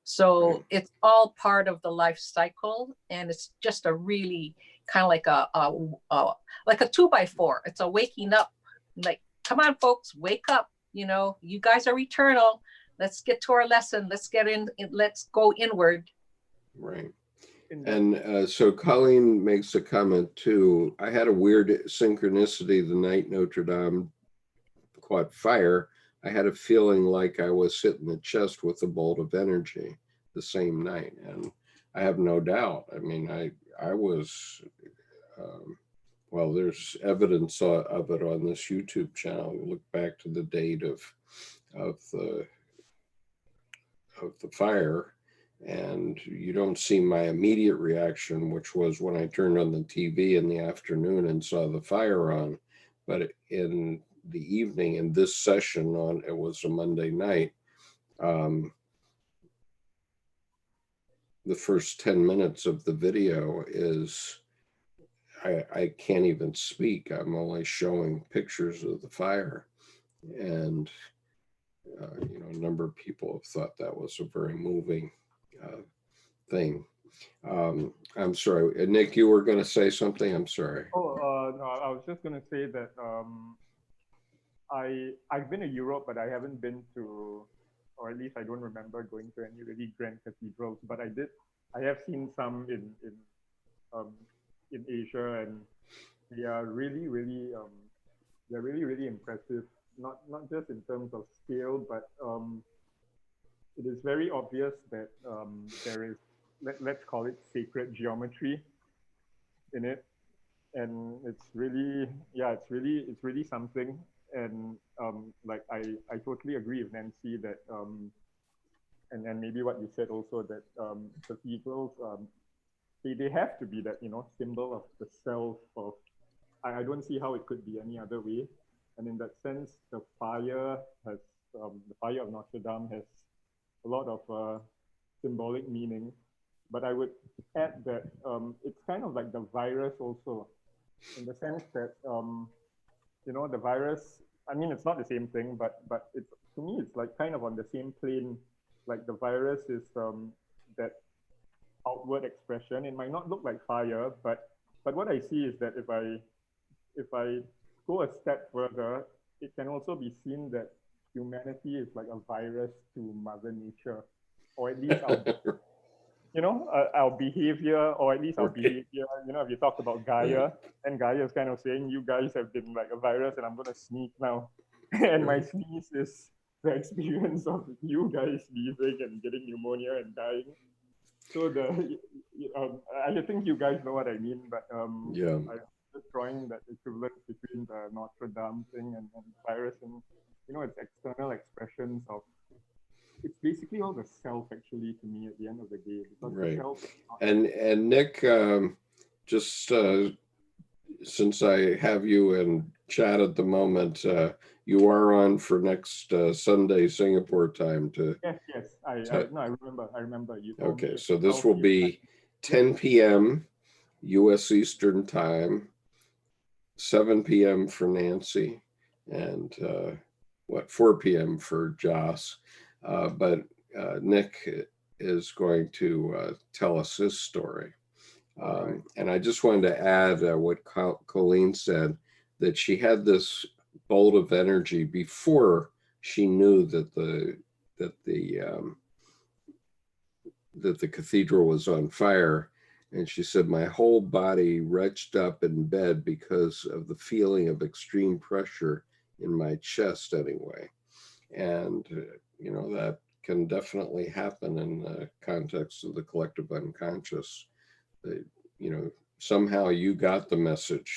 So it's all part of the life cycle, and it's just a really kind of like a 2x4. It's a waking up, like, come on, folks, wake up. You know, you guys are eternal. Let's get to our lesson. Let's get in. Let's go inward. Right. And so Colleen makes a comment too. I had a weird synchronicity the night Notre Dame caught fire. I had a feeling like I was hit in the chest with a bolt of energy the same night. And I have no doubt. I mean, I was, well, there's evidence of it on this YouTube channel. Look back to the date of the fire, and you don't see my immediate reaction, which was when I turned on the TV in the afternoon and saw the fire on. But in the evening, in this session it was a Monday night, the first 10 minutes of the video is, I can't even speak. I'm only showing pictures of the fire. And, you know, a number of people have thought that was a very moving thing. I'm sorry, Nick, you were going to say something? I'm sorry. Oh, no, I was just going to say that I've been to Europe, but I haven't been to, or at least I don't remember going to any really grand cathedrals. But I have seen some in Asia, and they are really impressive. Not just in terms of scale, but it is very obvious that there is, let's call it sacred geometry in it, and it's really something. And like I totally agree with Nancy that and maybe what you said also, that cathedrals they have to be that, you know, symbol of the self of, I don't see how it could be any other way. And in that sense, the fire of Notre Dame has a lot of symbolic meaning. But I would add that it's kind of like the virus also, in the sense that you know, the virus, I mean, it's not the same thing, but it's, to me, it's like kind of on the same plane. Like the virus is that outward expression. It might not look like fire, but what I see is that if I go a step further, it can also be seen that humanity is like a virus to Mother Nature, or at least our behavior, or at least our behavior. You know, if you talk about Gaia, and Gaia is kind of saying, you guys have been like a virus, and I'm going to sneeze now, and my sneeze is the experience of you guys sneezing and getting pneumonia and dying. So I think you guys know what I mean, but I'm just drawing that equivalence between the Notre Dame thing and virus, and you know, it's external expressions of. It's basically all the self, actually, to me, at the end of the day. Because the self and Nick, just since I have you in chat at the moment, you are on for next Sunday Singapore time to. Yes. I remember. You told okay, me so this will be 10 p.m. U.S. Eastern time, 7 p.m. for Nancy, and 4 p.m. for Joss. But Nick is going to tell us his story. And I just wanted to add what Colleen said, that she had this bolt of energy before she knew that the cathedral was on fire. And she said, my whole body retched up in bed because of the feeling of extreme pressure in my chest anyway. And, you know, that can definitely happen in the context of the collective unconscious. That, you know, somehow you got the message,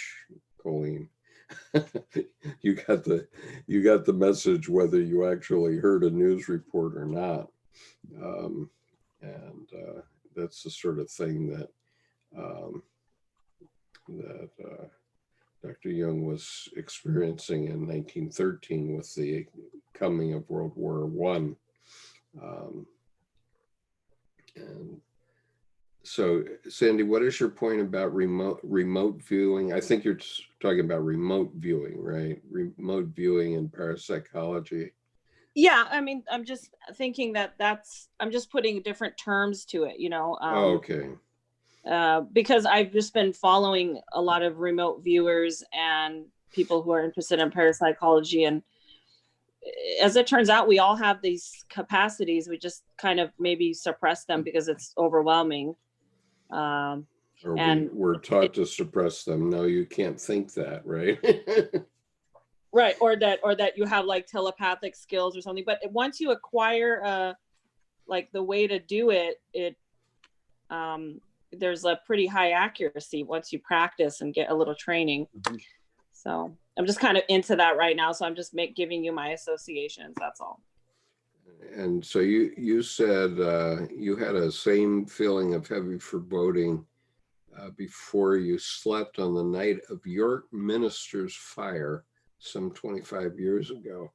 Colleen. you got the message, whether you actually heard a news report or not. And that's the sort of thing that Dr. Jung was experiencing in 1913 with the coming of World War I. And so, Sandy, what is your point about remote viewing? I think you're talking about remote viewing, right? Remote viewing in parapsychology. Yeah, I mean, I'm just thinking I'm just putting different terms to it, you know. Okay. Because I've just been following a lot of remote viewers and people who are interested in parapsychology, and as it turns out, we all have these capacities. We just kind of maybe suppress them because it's overwhelming. Or we're taught to suppress them. No, you can't think that, right? Right, or that you have like telepathic skills or something. But once you acquire like the way to do it, there's a pretty high accuracy once you practice and get a little training. Mm-hmm. So I'm just kind of into that right now. So I'm just giving you my associations. That's all. And so you said you had a same feeling of heavy foreboding before you slept on the night of York Minister's fire some 25 years ago,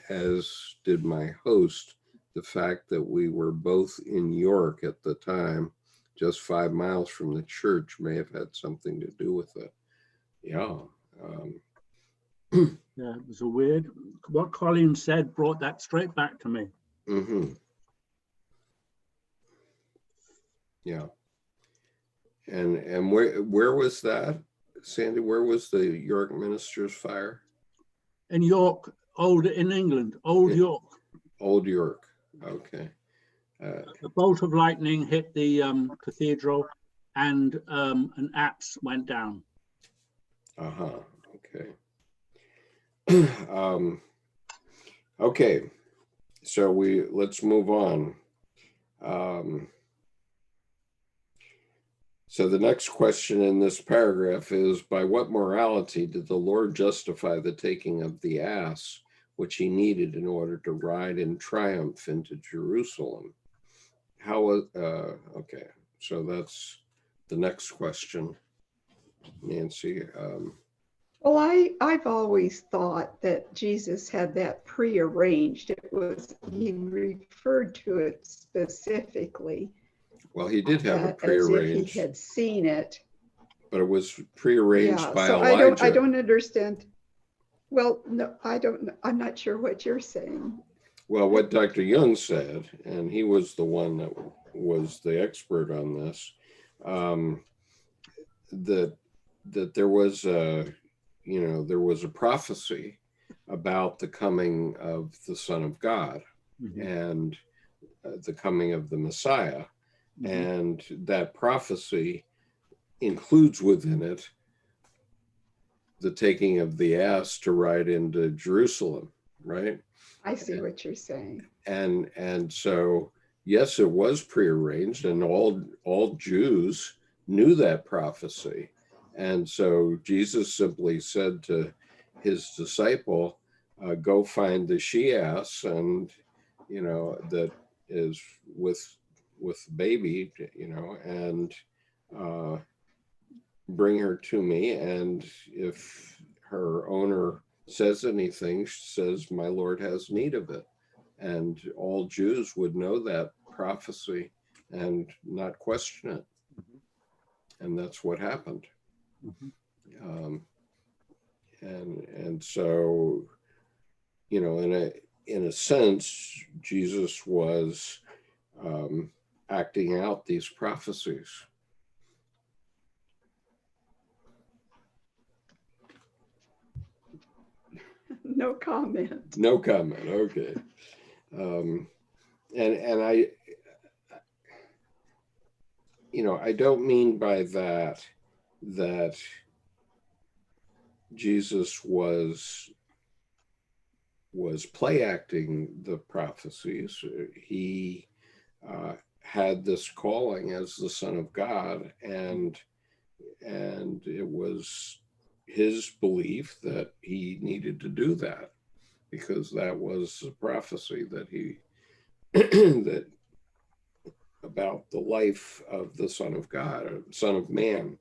as did my host. The fact that we were both in York at the time, just 5 miles from the church, may have had something to do with it. Yeah. Yeah, it was a weird. What Colleen said brought that straight back to me. Mm-hmm. Yeah. And where was that, Sandy? Where was the York Minister's fire? in York, in England, Old Yeah. York. Old York. Okay. A bolt of lightning hit the cathedral, and an apse went down. Uh-huh. Okay. Okay. So let's move on. So the next question in this paragraph is, by what morality did the Lord justify the taking of the ass, which he needed in order to ride in triumph into Jerusalem? Okay, so that's the next question, Nancy. Well, I've always thought that Jesus had that prearranged. He referred to it specifically. Well, he did have it as if he prearranged, had seen it. but it was prearranged Yeah, by so Elijah. I don't understand. Well, no, I don't. I'm not sure what you're saying. Well, what Dr. Jung said, and he was the one that was the expert on this, that there was a prophecy about the coming of the Son of God and the coming of the Messiah, and that prophecy includes within it the taking of the ass to ride into Jerusalem, right? I see what you're saying. And so, yes, it was prearranged, and all Jews knew that prophecy. And so Jesus simply said to his disciple, go find the she-ass, and that is with baby, and bring her to me. And if her owner says anything, she says, my Lord has need of it. And all Jews would know that prophecy and not question it. And that's what happened. And so, in a sense, Jesus was acting out these prophecies. No comment. No comment. Okay. And I don't mean by that Jesus was play acting the prophecies. He had this calling as the Son of God, and it was his belief that he needed to do that because that was the prophecy that he that about the life of the Son of God, Son of Man.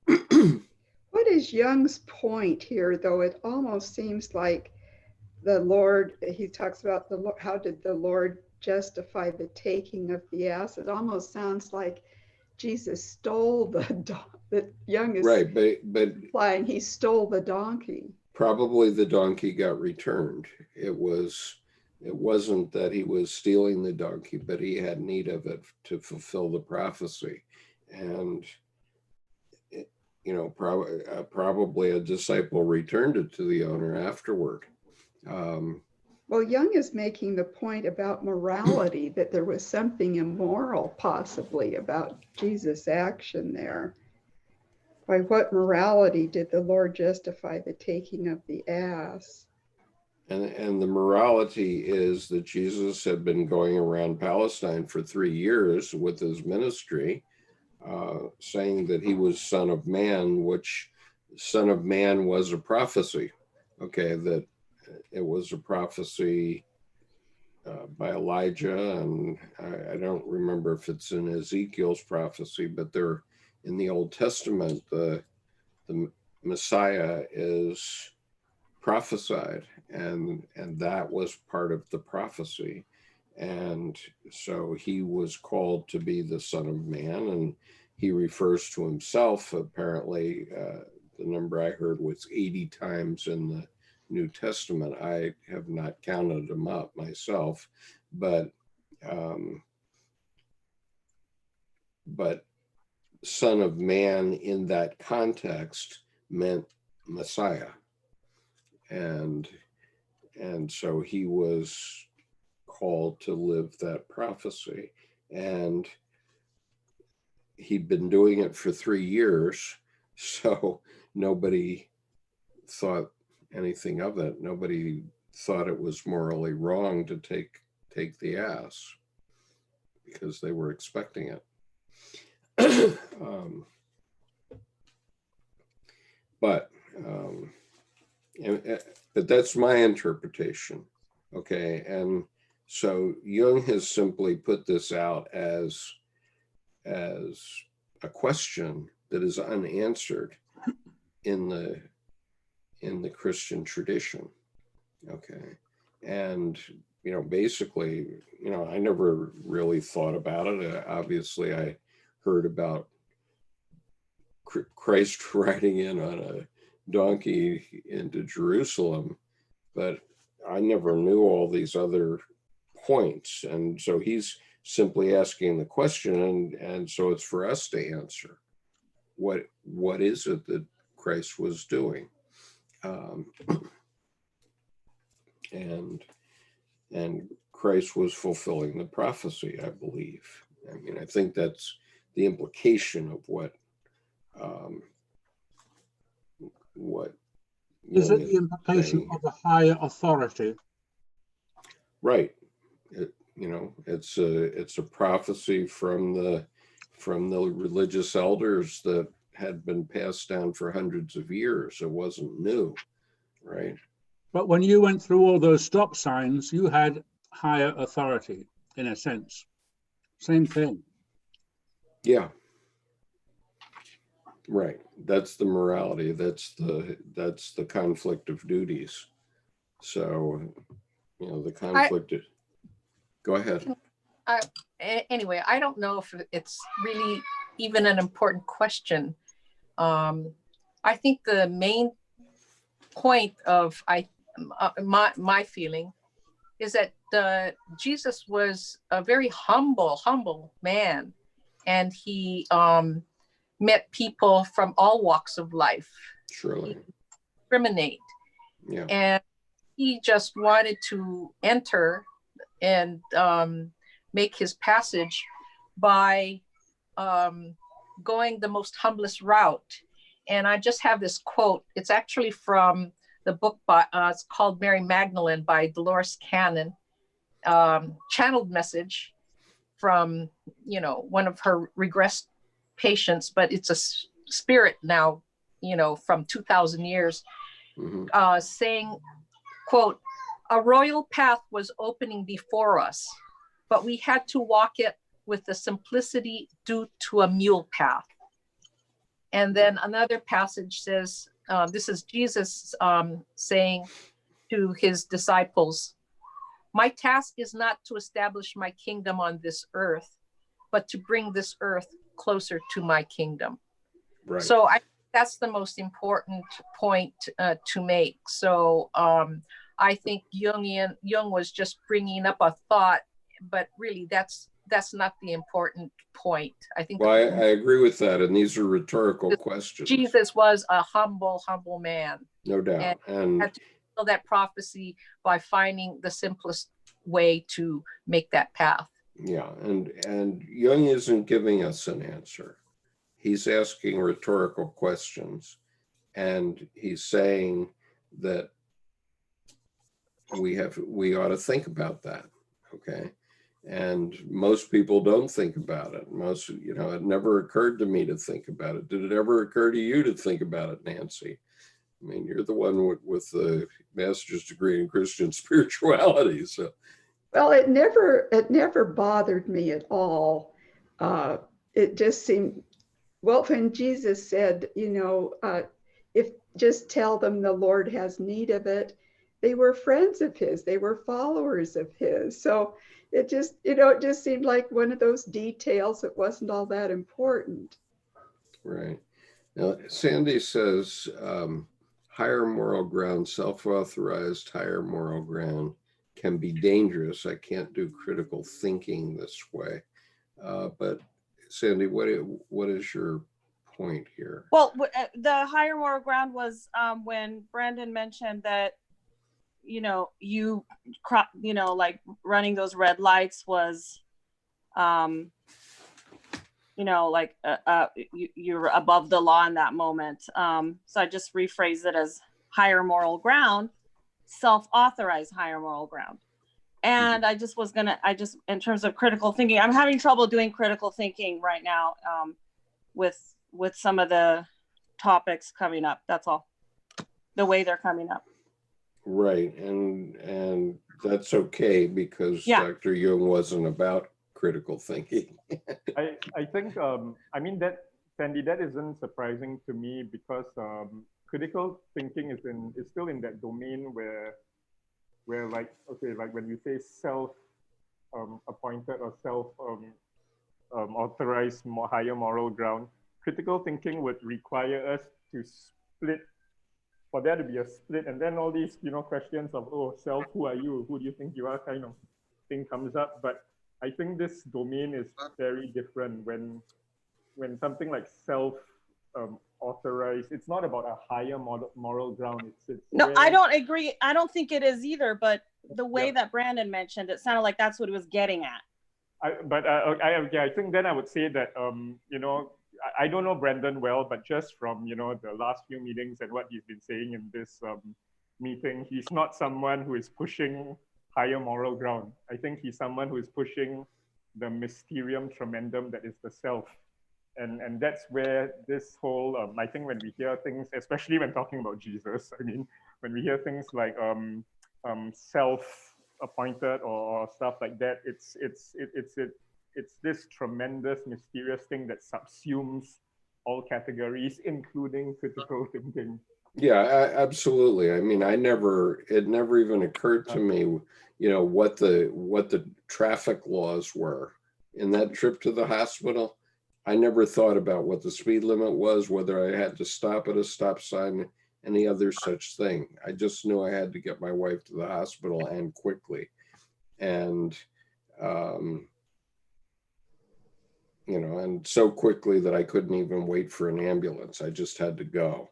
What is Jung's point here, though? It almost seems like the Lord, he talks about how did the Lord justify the taking of the ass? It almost sounds like Jesus stole that Jung is right, but implying he stole the donkey. Probably the donkey got returned. It wasn't that he was stealing the donkey, but he had need of it to fulfill the prophecy. And probably a disciple returned it to the owner afterward. Well, Jung is making the point about morality, that there was something immoral possibly about Jesus' action there. By what morality did the Lord justify the taking of the ass? And the morality is that Jesus had been going around Palestine for 3 years with his ministry, saying that he was Son of Man, which Son of Man was a prophecy. Okay, that it was a prophecy by Elijah, and I don't remember if it's in Ezekiel's prophecy, but they're in the Old Testament. The Messiah is prophesied, and that was part of the prophecy. And so he was called to be the Son of Man, and he refers to himself, apparently, the number I heard was 80 times in the New Testament. I have not counted them up myself, but Son of Man in that context meant Messiah. And so he was called to live that prophecy. And he'd been doing it for 3 years, so nobody thought anything of it. Nobody thought it was morally wrong to take the ass because they were expecting it. But that's my interpretation. Okay. And so Jung has simply put this out as a question that is unanswered in the Christian tradition. Okay. And, basically, I never really thought about it. Obviously, I heard about Christ riding in on a donkey into Jerusalem, but I never knew all these other points. And so he's simply asking the question, and so it's for us to answer. What is it that Christ was doing? And Christ was fulfilling the prophecy, I believe. I mean, I think that's the implication of what is it the implication of a higher authority? Right. It's a prophecy from the religious elders that had been passed down for hundreds of years. It wasn't new, right? But when you went through all those stop signs, you had higher authority, in a sense. Same thing. Yeah. Right. That's the morality. That's the conflict of duties. So, the conflict. Go ahead. Anyway, I don't know if it's really even an important question. I think the main point of my feeling is that Jesus was a very humble man, and he met people from all walks of life. Surely. Discriminate. Yeah. And he just wanted to enter and make his passage by going the most humblest route. And I just have this quote. It's actually from the book it's called Mary Magdalene by Dolores Cannon, channeled message from one of her regressed patients, but it's a spirit now, from 2,000 years, saying, quote, "A royal path was opening before us, but we had to walk it with the simplicity due to a mule path." And then another passage says, this is Jesus saying to his disciples, "My task is not to establish my kingdom on this earth, but to bring this earth closer to my kingdom." Right. So that's the most important point to make. So I think Jung was just bringing up a thought, but really that's not the important point. I think. Well, I agree with that, and these are rhetorical questions. Jesus was a humble man. No doubt, and had to fulfill that prophecy by finding the simplest way to make that path. Yeah, and Jung isn't giving us an answer. He's asking rhetorical questions, and he's saying that we ought to think about that. Okay. And most people don't think about it. It never occurred to me to think about it. Did it ever occur to you to think about it, Nancy? I mean, you're the one with the master's degree in Christian spirituality. So, well, it never bothered me at all. It just seemed, well, when Jesus said, if just tell them the Lord has need of it, they were friends of his, they were followers of his. So it just, it just seemed like one of those details that wasn't all that important. Right. Now, Sandy says, higher moral ground, self-authorized higher moral ground can be dangerous. I can't do critical thinking this way. But Sandy, what is your point here. Well, the higher moral ground was when Brandon mentioned that, like running those red lights was, like you're above the law in that moment. So I just rephrased it as higher moral ground, self-authorized higher moral ground. And I just in terms of critical thinking, I'm having trouble doing critical thinking right now with some of the topics coming up. That's all. The way they're coming up. Right, and that's okay, because Dr. Jung wasn't about critical thinking. I think that, Sandy, that isn't surprising to me, because critical thinking is still in that domain where like when we say self appointed or self authorized higher moral ground, critical thinking would require us to split, for there to be a split, and then all these questions of, oh, self, who are you, who do you think you are, kind of thing comes up. But I think this domain is very different when something like self authorized. It's not about a higher moral ground. It's no, I don't agree. I don't think it is either. But the way that Brandon mentioned, it sounded like that's what it was getting at. I think then I would say that I don't know Brandon well, but just from the last few meetings and what he's been saying in this meeting, he's not someone who is pushing higher moral ground. I think he's someone who is pushing the mysterium tremendum that is the self. And that's where this whole, I think when we hear things, especially when talking about Jesus, I mean, when we hear things like self-appointed or stuff like that, it's this tremendous, mysterious thing that subsumes all categories, including critical thinking. Yeah, absolutely. I mean, it never even occurred to me, what the traffic laws were in that trip to the hospital. I never thought about what the speed limit was, whether I had to stop at a stop sign, any other such thing. I just knew I had to get my wife to the hospital, and quickly. And, and so quickly that I couldn't even wait for an ambulance. I just had to go.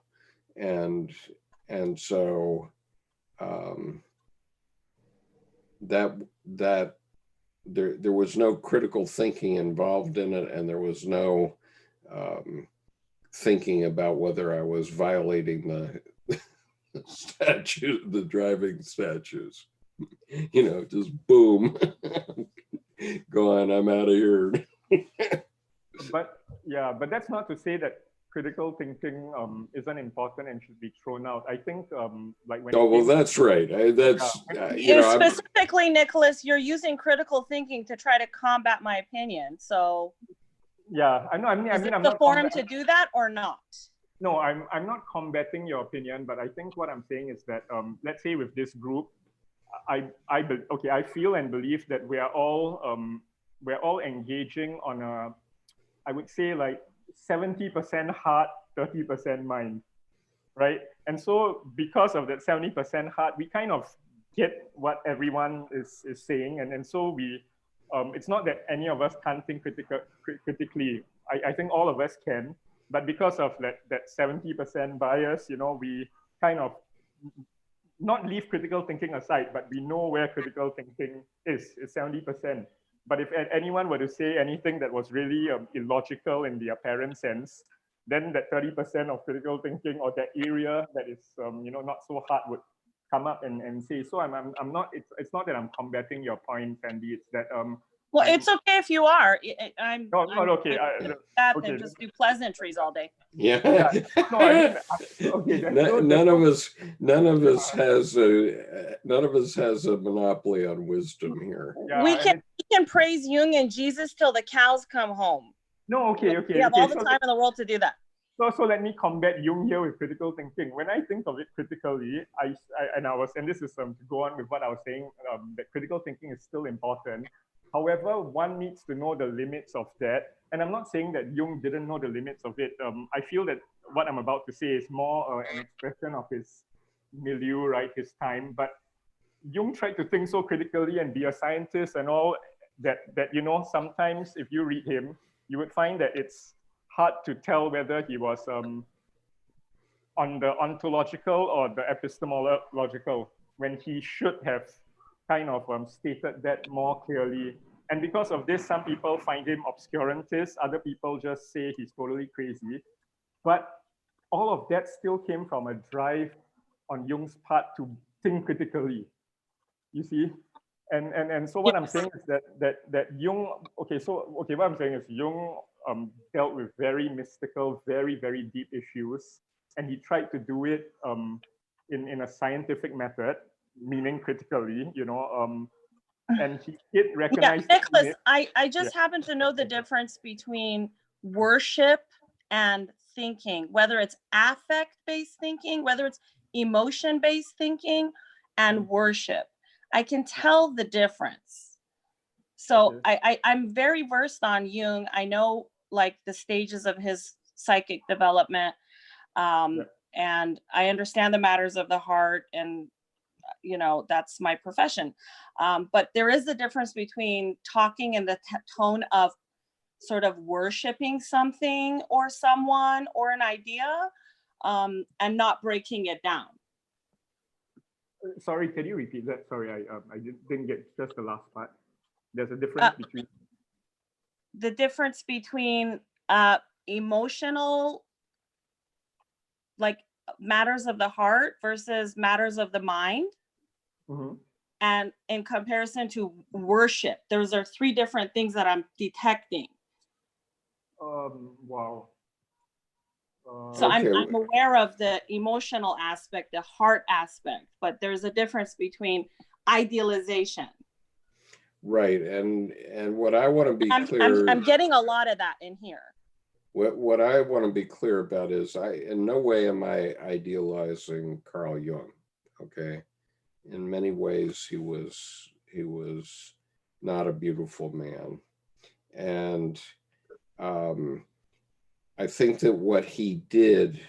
And so that there was no critical thinking involved in it, and there was no thinking about whether I was violating the statute, the driving statutes. Just boom, go on, I'm out of here. But that's not to say that critical thinking isn't important and should be thrown out. I think like when that's right. Specifically, Nicholas, you're using critical thinking to try to combat my opinion. So I know. I'm the not forum to do that or not? No, I'm not combating your opinion, but I think what I'm saying is that let's say with this group, I feel and believe that we're all engaging on a, I would say, like 70% heart, 30% mind, right? And so because of that 70% heart, we kind of get what everyone is saying, and so we, it's not that any of us can't think critically. I think all of us can, but because of that 70% bias, we kind of not leave critical thinking aside, but we know where critical thinking is 70%. But if anyone were to say anything that was really illogical in the apparent sense, then that 30% of critical thinking, or that area that is not so hard, would come up and say. So I'm not. It's not that I'm combating your point, Sandy. It's that well, it's okay if you are. I'm okay. And just do pleasantries all day. Yeah. No, I mean, okay. None of us has a monopoly on wisdom here. Yeah, we can praise Jung and Jesus till the cows come home. No, okay. We have all the time in the world to do that. So let me combat Jung here with critical thinking. When I think of it critically, and this is to go on with what I was saying, that critical thinking is still important. However, one needs to know the limits of that. And I'm not saying that Jung didn't know the limits of it. I feel that what I'm about to say is more an expression of his milieu, right, his time. But Jung tried to think so critically and be a scientist and all that sometimes if you read him, you would find that it's hard to tell whether he was on the ontological or the epistemological, when he should have kind of stated that more clearly. And because of this, some people find him obscurantist, other people just say he's totally crazy. But all of that still came from a drive on Jung's part to think critically, you see? And so what I'm saying is that Jung, what I'm saying is Jung dealt with very mystical, very, very deep issues. And he tried to do it in a scientific method, meaning critically, you know, and he did recognize. Yeah, Nicholas, I just happen to know the difference between worship and thinking, whether it's affect-based thinking, whether it's emotion-based thinking, and worship. I can tell the difference. So I'm very versed on Jung. I know like the stages of his psychic development. And I understand the matters of the heart, and you know, that's my profession. But there is a difference between talking in the tone of sort of worshiping something or someone or an idea, and not breaking it down. Sorry, can you repeat that? Sorry, I didn't get just the last part. There's a difference between the difference between emotional, like matters of the heart versus matters of the mind. Mm-hmm. And in comparison to worship, those are three different things that I'm detecting. Wow. So okay. I'm aware of the emotional aspect, the heart aspect, but there's a difference between idealization. Right, and what I want to be clear, I'm getting a lot of that in here. What I want to be clear about is in no way am I idealizing Carl Jung. Okay, in many ways he was not a beautiful man, and I think that what he did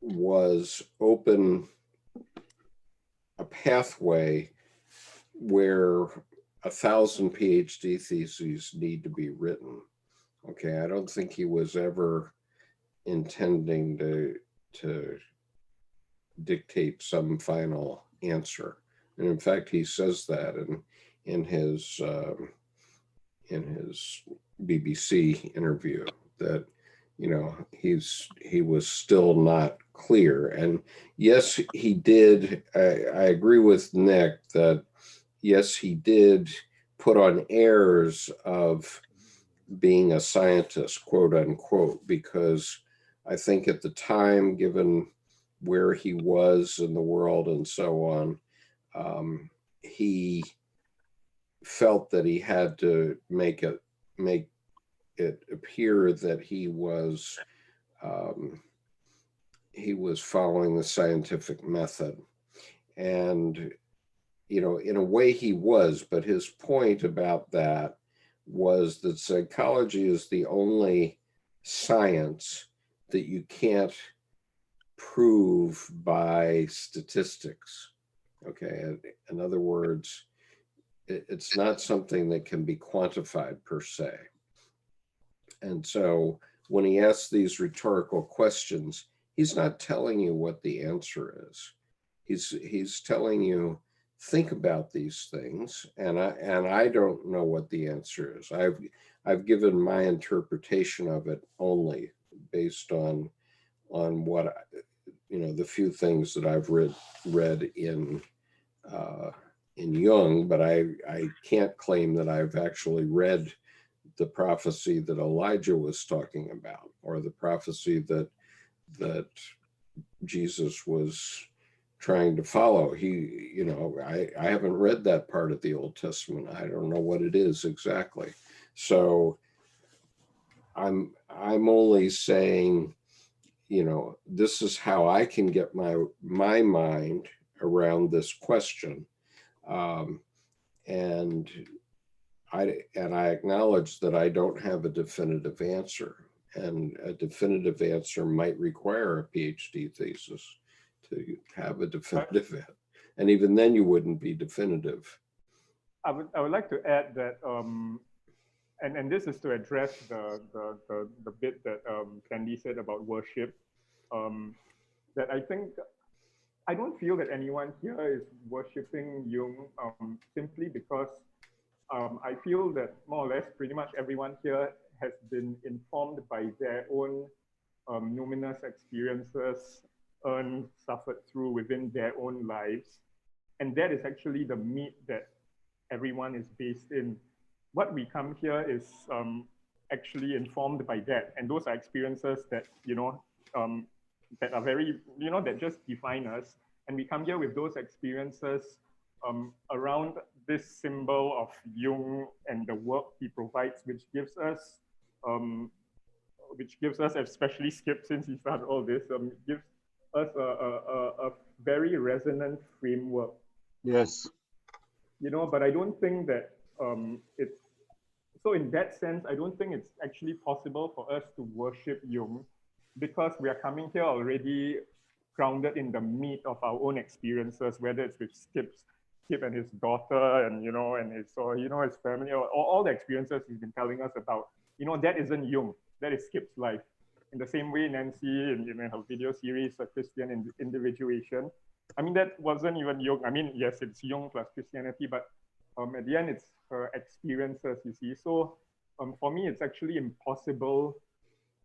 was open a pathway where 1,000 PhD theses need to be written. Okay, I don't think he was ever intending to dictate some final answer, and in fact, he says that in his BBC interview that, you know, he was still not clear. And yes, he did. I agree with Nick that yes, he did put on airs of being a scientist, quote unquote, because I think at the time, given where he was in the world and so on, he felt that he had to make it appear that he was following the scientific method. And, you know, in a way he was, but his point about that was that psychology is the only science that you can't prove by statistics. Okay, in other words, it's not something that can be quantified per se. And so when he asks these rhetorical questions, he's not telling you what the answer is. He's telling you, think about these things, and I don't know what the answer is. I've given my interpretation of it only based on what the few things that I've read in Jung, but I can't claim that I've actually read the prophecy that Elijah was talking about, or the prophecy that Jesus was trying to follow. I haven't read that part of the Old Testament. I don't know what it is exactly. So I'm only saying, this is how I can get my mind around this question. And I acknowledge that I don't have a definitive answer, and a definitive answer might require a PhD thesis to have a definitive, and even then you wouldn't be definitive. I would like to add that and this is to address the bit that Candy said about worship. That I don't feel that anyone here is worshiping Jung simply because I feel that more or less pretty much everyone here has been informed by their own numinous experiences earned, suffered through within their own lives. And that is actually the meat that everyone is based in. What we come here is actually informed by that. And those are experiences that, that are very, that just define us. And we come here with those experiences around this symbol of Jung and the work he provides, which gives us, especially Skip, since he started all this, gives us a very resonant framework. Yes. But I don't think that so in that sense, I don't think it's actually possible for us to worship Jung because we are coming here already grounded in the meat of our own experiences, whether it's with Skip and his daughter and, and his family, or all the experiences he's been telling us about. That isn't Jung, that is Skip's life. In the same way, Nancy, in her video series, Christian Individuation, I mean, that wasn't even Jung. I mean, yes, it's Jung plus Christianity, but at the end, it's her experiences, you see. So for me, it's actually impossible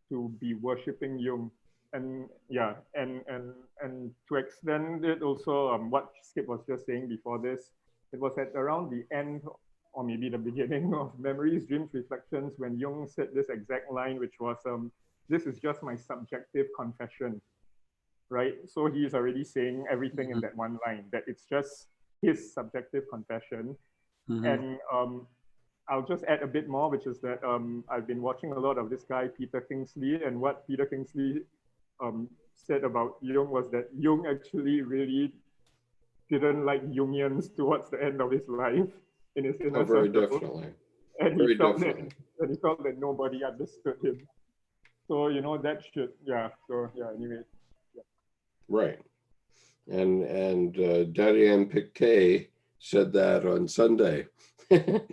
to be worshiping Jung. And yeah, and to extend it also, what Skip was just saying before this, it was at around the end, or maybe the beginning of Memories, Dreams, Reflections, when Jung said this exact line, which was, this is just my subjective confession, right? So he's already saying everything in that one line, that it's just his subjective confession. And I'll just add a bit more, which is that I've been watching a lot of this guy, Peter Kingsley, and what Peter Kingsley said about Jung was that Jung actually really didn't like Jungians towards the end of his life in his inner very circle. Definitely. And Very he felt definitely. that he felt that nobody understood him. So that should, anyway. Yeah. Right. And Diane Pictet said that on Sunday, that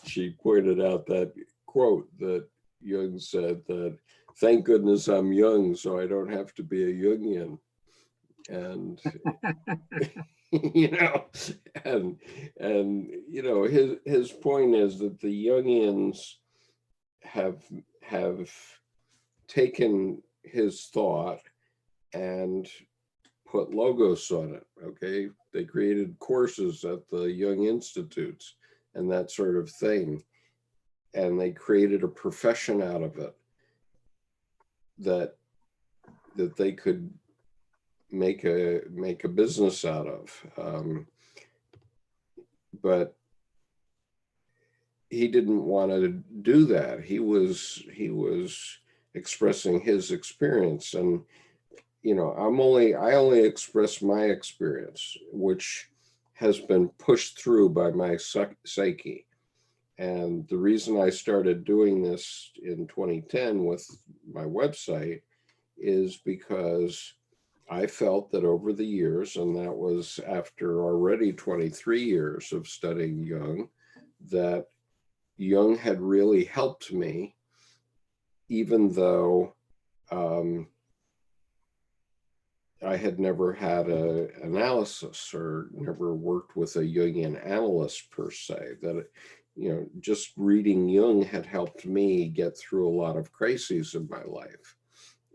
she pointed out that quote that Jung said that, thank goodness I'm young, so I don't have to be a Jungian. And, his point is that the Jungians have taken his thought and put logos on it, okay? They created courses at the Jung Institutes and that sort of thing. And they created a profession out of it that they could make a business out of. But he didn't want to do that. He was expressing his experience, and I only express my experience, which has been pushed through by my psyche. And the reason I started doing this in 2010 with my website is because I felt that over the years, and that was after already 23 years of studying Jung, that Jung had really helped me, even though I had never had an analysis or never worked with a Jungian analyst per se. That, just reading Jung had helped me get through a lot of crises in my life.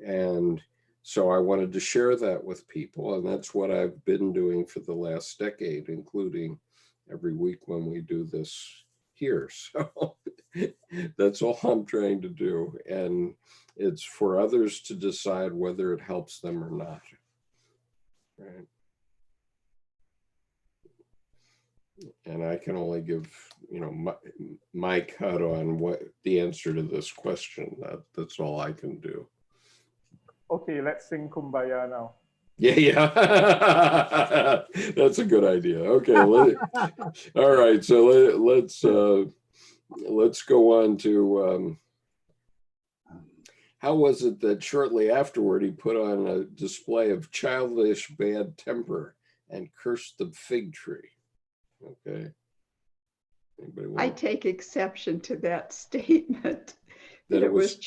And so I wanted to share that with people. And that's what I've been doing for the last decade, including every week when we do this here. So that's all I'm trying to do. And it's for others to decide whether it helps them or not. Right. And I can only give, my cut on what the answer to this question. That's all I can do. Okay, let's sing Kumbaya now. Yeah. That's a good idea. Okay. All right. So let's go on to how was it that shortly afterward he put on a display of childish bad temper and cursed the fig tree? Okay. Anybody I want take exception to that statement, that it was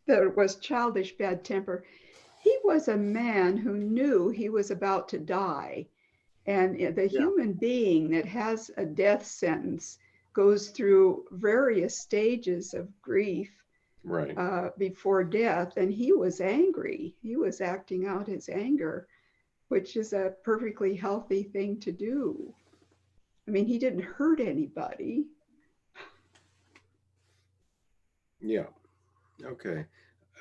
that it was childish bad temper. He was a man who knew he was about to die. And the Yeah. human being that has a death sentence goes through various stages of grief right? before death. And he was angry. He was acting out his anger, which is a perfectly healthy thing to do. I mean, he didn't hurt anybody. Yeah. Okay.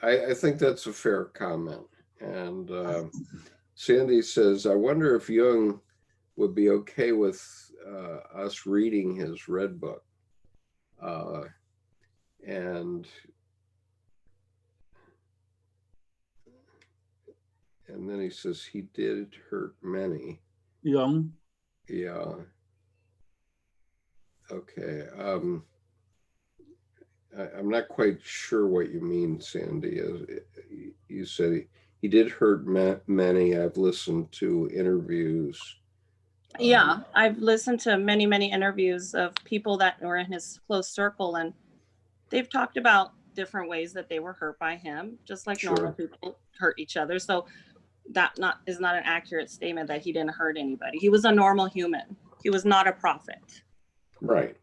I think that's a fair comment. And Sandy says, I wonder if Jung would be okay with us reading his Red Book. And then he says he did hurt many. Jung. Yeah. Okay. I'm not quite sure what you mean, Sandy. You said he did hurt many. I've listened to interviews. Yeah, I've listened to many, many interviews of people that were in his close circle, and they've talked about different ways that they were hurt by him, just like Sure. normal people hurt each other. So that is not an accurate statement that he didn't hurt anybody. He was a normal human. He was not a prophet. Right.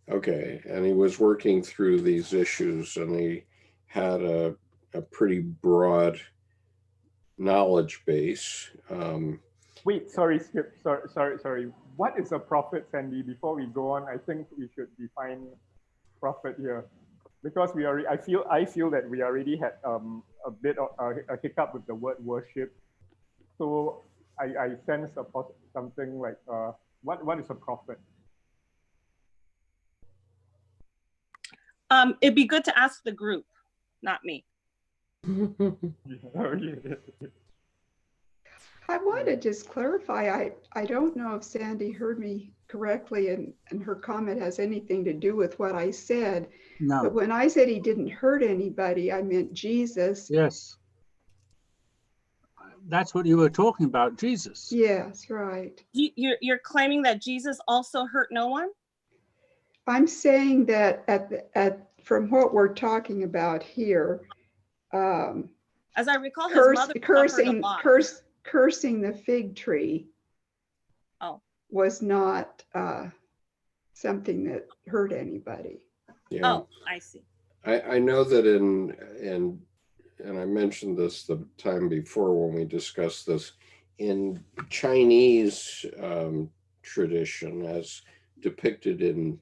Okay. And he was working through these issues, and he had a pretty broad knowledge base. Wait, sorry, Skip. Sorry. What is a prophet, Sandy? Before we go on, I think we should define prophet here, because we already. I feel that we already had a bit of a hiccup with the word worship. So I sense something like what is a prophet? It'd be good to ask the group, not me. I want to just clarify, I don't know if Sandy heard me correctly and her comment has anything to do with what I said. No. But when I said he didn't hurt anybody, I meant Jesus. Yes. That's what you were talking about, Jesus. Yes, right. You're claiming that Jesus also hurt no one? I'm saying that from what we're talking about here, as I recall, his mother suffered a lot. Cursing the fig tree was not something that hurt anybody. Yeah. Oh, I see. I know that and I mentioned this the time before when we discussed this, in Chinese tradition, as depicted in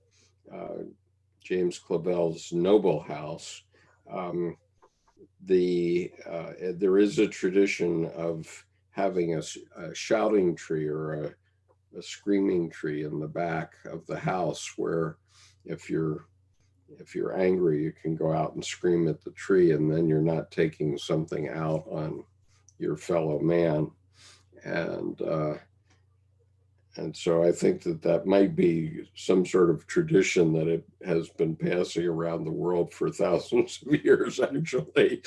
James Clavell's Noble House, there is a tradition of having a shouting tree or a screaming tree in the back of the house, where if you're angry, you can go out and scream at the tree, and then you're not taking something out on your fellow man. And so I think that might be some sort of tradition that it has been passing around the world for thousands of years, actually.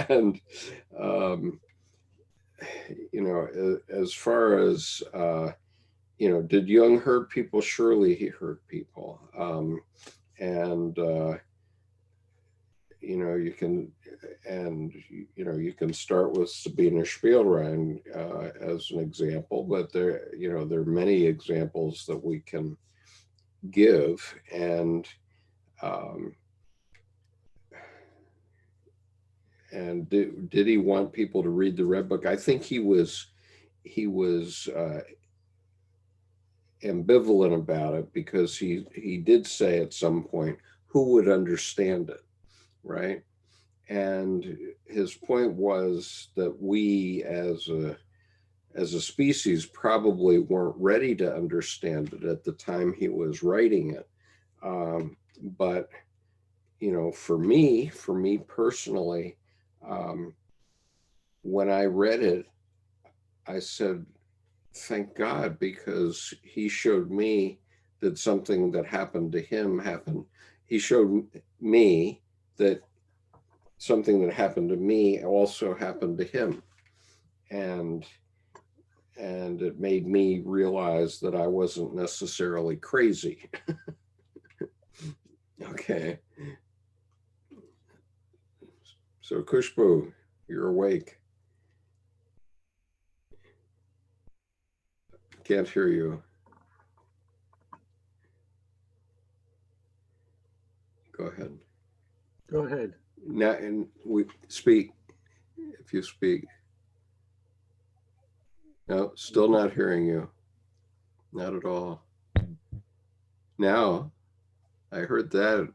And, as far as, did Jung hurt people? Surely he hurt people. You can start with Sabina Spielrein as an example, but there are many examples that we can give. And did he want people to read the Red Book? I think he was ambivalent about it, because he did say at some point, who would understand it, right? And his point was that we as a species probably weren't ready to understand it at the time he was writing it. But for me personally, when I read it, I said, thank God, because he showed me that something that happened to him happened. He showed me that something that happened to me also happened to him. And and it made me realize that I wasn't necessarily crazy. Okay. So Kushbu, you're awake. Can't hear you. Go ahead. Go ahead. Now, and we speak, if you speak. No, still not hearing you. Not at all. Now, I heard that.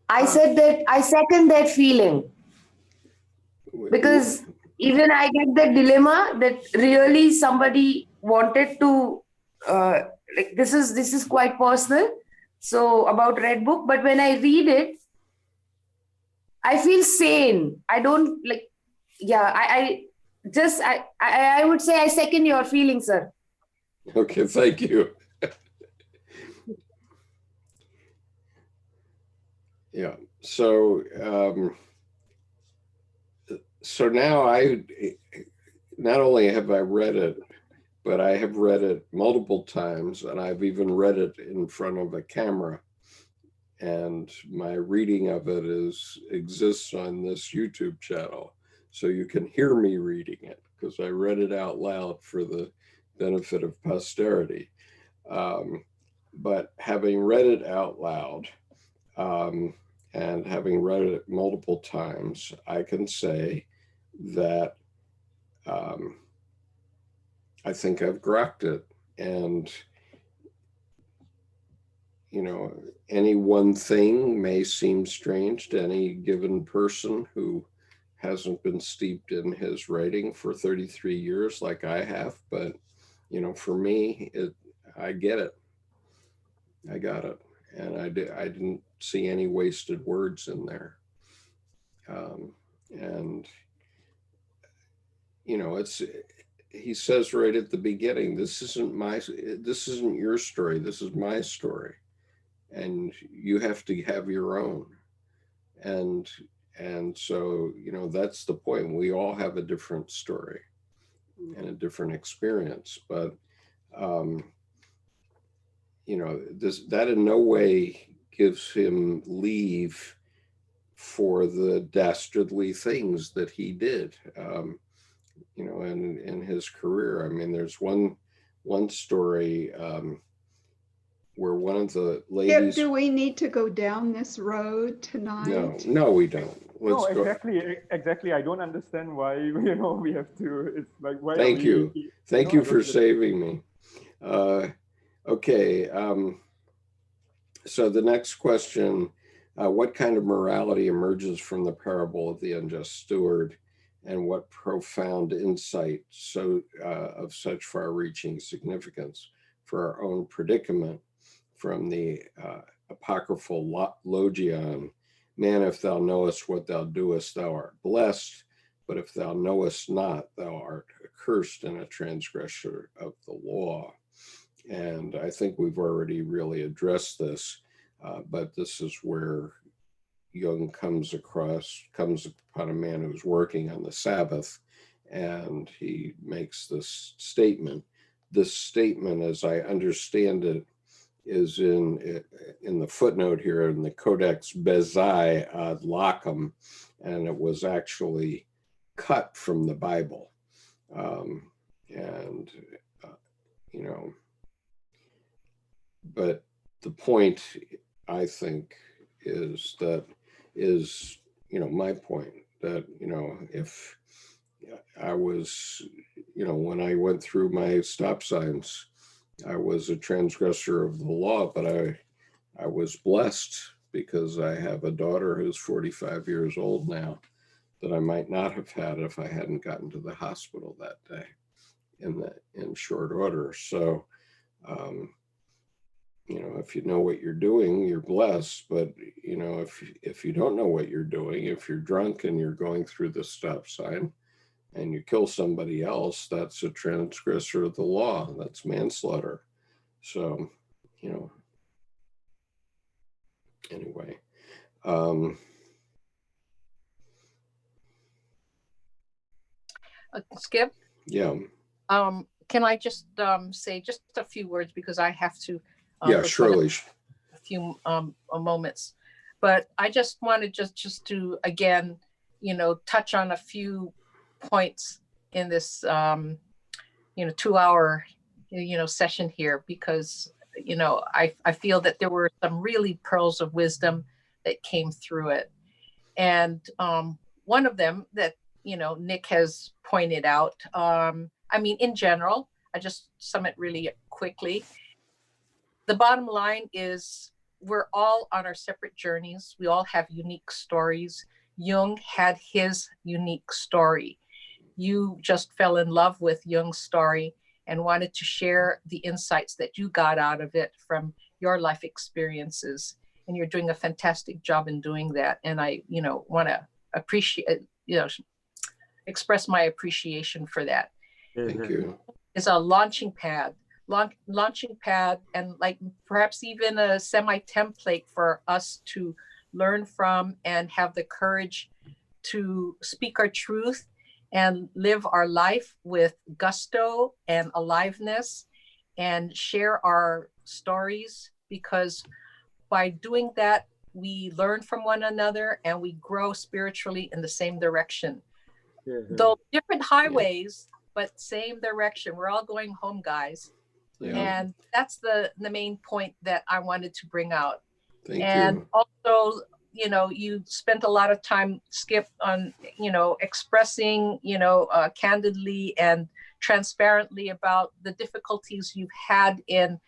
I said that I second that feeling, because even I get the dilemma that really somebody wanted to like this is quite personal. So about Red Book, but when I read it, I feel sane. I don't like, yeah, I would say I second your feeling, sir. Okay, thank you. Yeah. So, so now not only have I read it, but I have read it multiple times, and I've even read it in front of a camera. And my reading of it exists on this YouTube channel, so you can hear me reading it, because I read it out loud for the benefit of posterity. But having read it out loud, and having read it multiple times, I can say that I think I've grokked it. And, you know, any one thing may seem strange to any given person who hasn't been steeped in his writing for 33 years like I have. But, you know, for me, I get it. I got it. And I didn't see any wasted words in there. And, you know, he says right at the beginning, this isn't your story, this is my story. And you have to have your own. And so, you know, that's the point. We all have a different story and a different experience. But, you know, that in no way gives him leave for the dastardly things that he did, you know, in his career. I mean, there's one story where one of the ladies. Do we need to go down this road tonight? No, we don't. No, exactly. I don't understand why, you know, we have to. It's like, why? Thank you. Thank you for saving me. Okay. So the next question. What kind of morality emerges from the parable of the unjust steward, and what profound insight of such far-reaching significance for our own predicament from the apocryphal Logion? Man, if thou knowest what thou doest, thou art blessed, but if thou knowest not, thou art accursed and a transgressor of the law. And I think we've already really addressed this. But this is where Jung comes upon a man who's working on the Sabbath, and he makes this statement. This statement, as I understand it, is in the footnote here in the Codex Bezae ad Lachem, and it was actually cut from the Bible. You know, but the point, I think, is, you know, my point that, you know, if I was, you know, when I went through my stop signs, I was a transgressor of the law, but I was blessed because I have a daughter who's 45 years old now that I might not have had if I hadn't gotten to the hospital that day in short order. So, you know, if you know what you're doing, you're blessed. But, you know, if you don't know what you're doing, if you're drunk and you're going through the stop sign and you kill somebody else, that's a transgressor of the law. That's manslaughter. So, you know, anyway. Skip? Yeah. Can I just say just a few words because I have to Yeah, surely. a few moments, but I just wanted just to again, touch on a few points in this 2-hour session here, because I feel that there were some really pearls of wisdom that came through it. And one of them that Nick has pointed out, in general, I just sum it really quickly. The bottom line is we're all on our separate journeys. We all have unique stories. Jung had his unique story. You just fell in love with Jung's story and wanted to share the insights that you got out of it from your life experiences. And you're doing a fantastic job in doing that. And I, want to express my appreciation for that. Thank you. It's a launching pad, and like perhaps even a semi-template for us to learn from and have the courage to speak our truth and live our life with gusto and aliveness and share our stories, because by doing that, we learn from one another and we grow spiritually in the same direction. Though different highways, but same direction. We're all going home, guys. Yeah. And that's the main point that I wanted to bring out. Thank and you. Also, you spent a lot of time, Skip, on, expressing, candidly and transparently about the difficulties you've had in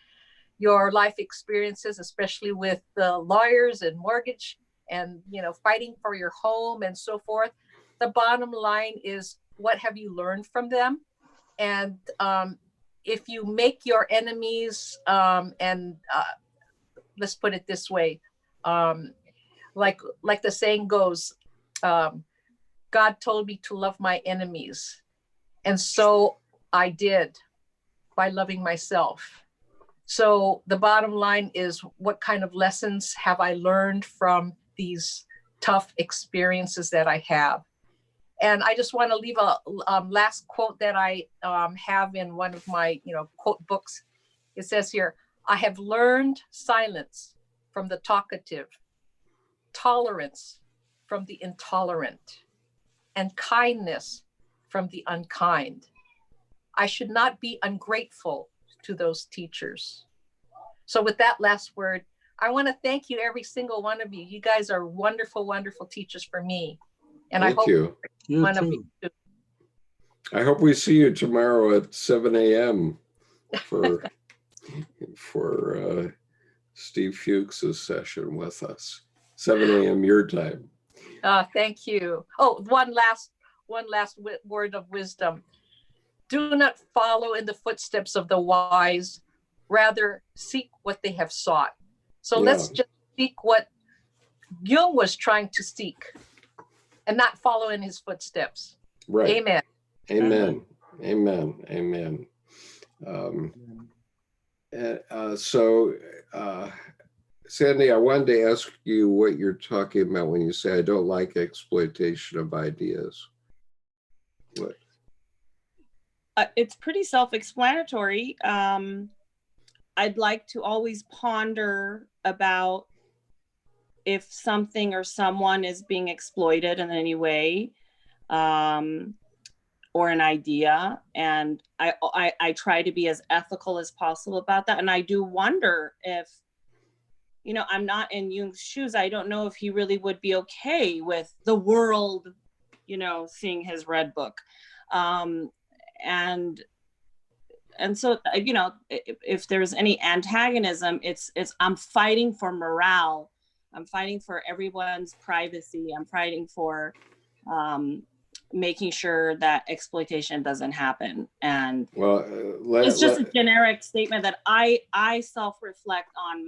your life experiences, especially with the lawyers and mortgage and, fighting for your home and so forth. The bottom line is, what have you learned from them? And if you make your enemies, let's put it this way, like the saying goes, God told me to love my enemies. And so I did, by loving myself. So the bottom line is, what kind of lessons have I learned from these tough experiences that I have? And I just want to leave a last quote that I have in one of my, quote books. It says here, I have learned silence from the talkative, tolerance from the intolerant, and kindness from the unkind. I should not be ungrateful to those teachers. So with that last word, I want to thank you, every single one of you. You guys are wonderful, wonderful teachers for me. And Thank I hope you. one of you too. I hope we see you tomorrow at 7 a.m. for Steve Fuchs's session with us. 7 a.m. your time. Thank you. Oh, one last word of wisdom. Do not follow in the footsteps of the wise, rather seek what they have sought. So let's just seek what Jung was trying to seek and not follow in his footsteps. Right. Amen. Amen. Amen. Amen. Sandy, I wanted to ask you what you're talking about when you say, I don't like exploitation of ideas. What? It's pretty self-explanatory. I'd like to always ponder about if something or someone is being exploited in any way, or an idea. And I try to be as ethical as possible about that. And I do wonder if, I'm not in Jung's shoes. I don't know if he really would be okay with the world, seeing his red book. And so, if there's any antagonism, it's I'm fighting for morale. I'm fighting for everyone's privacy. I'm fighting for making sure that exploitation doesn't happen. And it's just a generic statement that I self-reflect on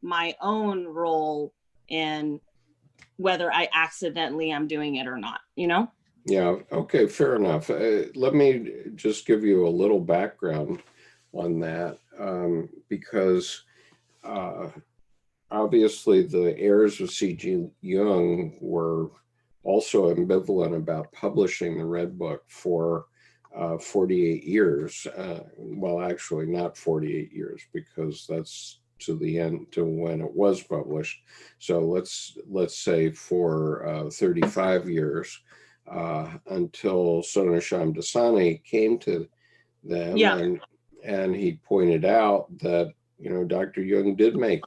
my own role in whether I accidentally am doing it or not, Yeah, okay, fair enough. Let me just give you a little background on that, because obviously the heirs of C.G. Jung were also ambivalent about publishing the Red Book for 48 years. Well, actually not 48 years, because that's to the end, to when it was published. So let's say for 35 years, until Sonasham Dasani came to them, Yeah. and he pointed out that, you know, Dr. Jung did make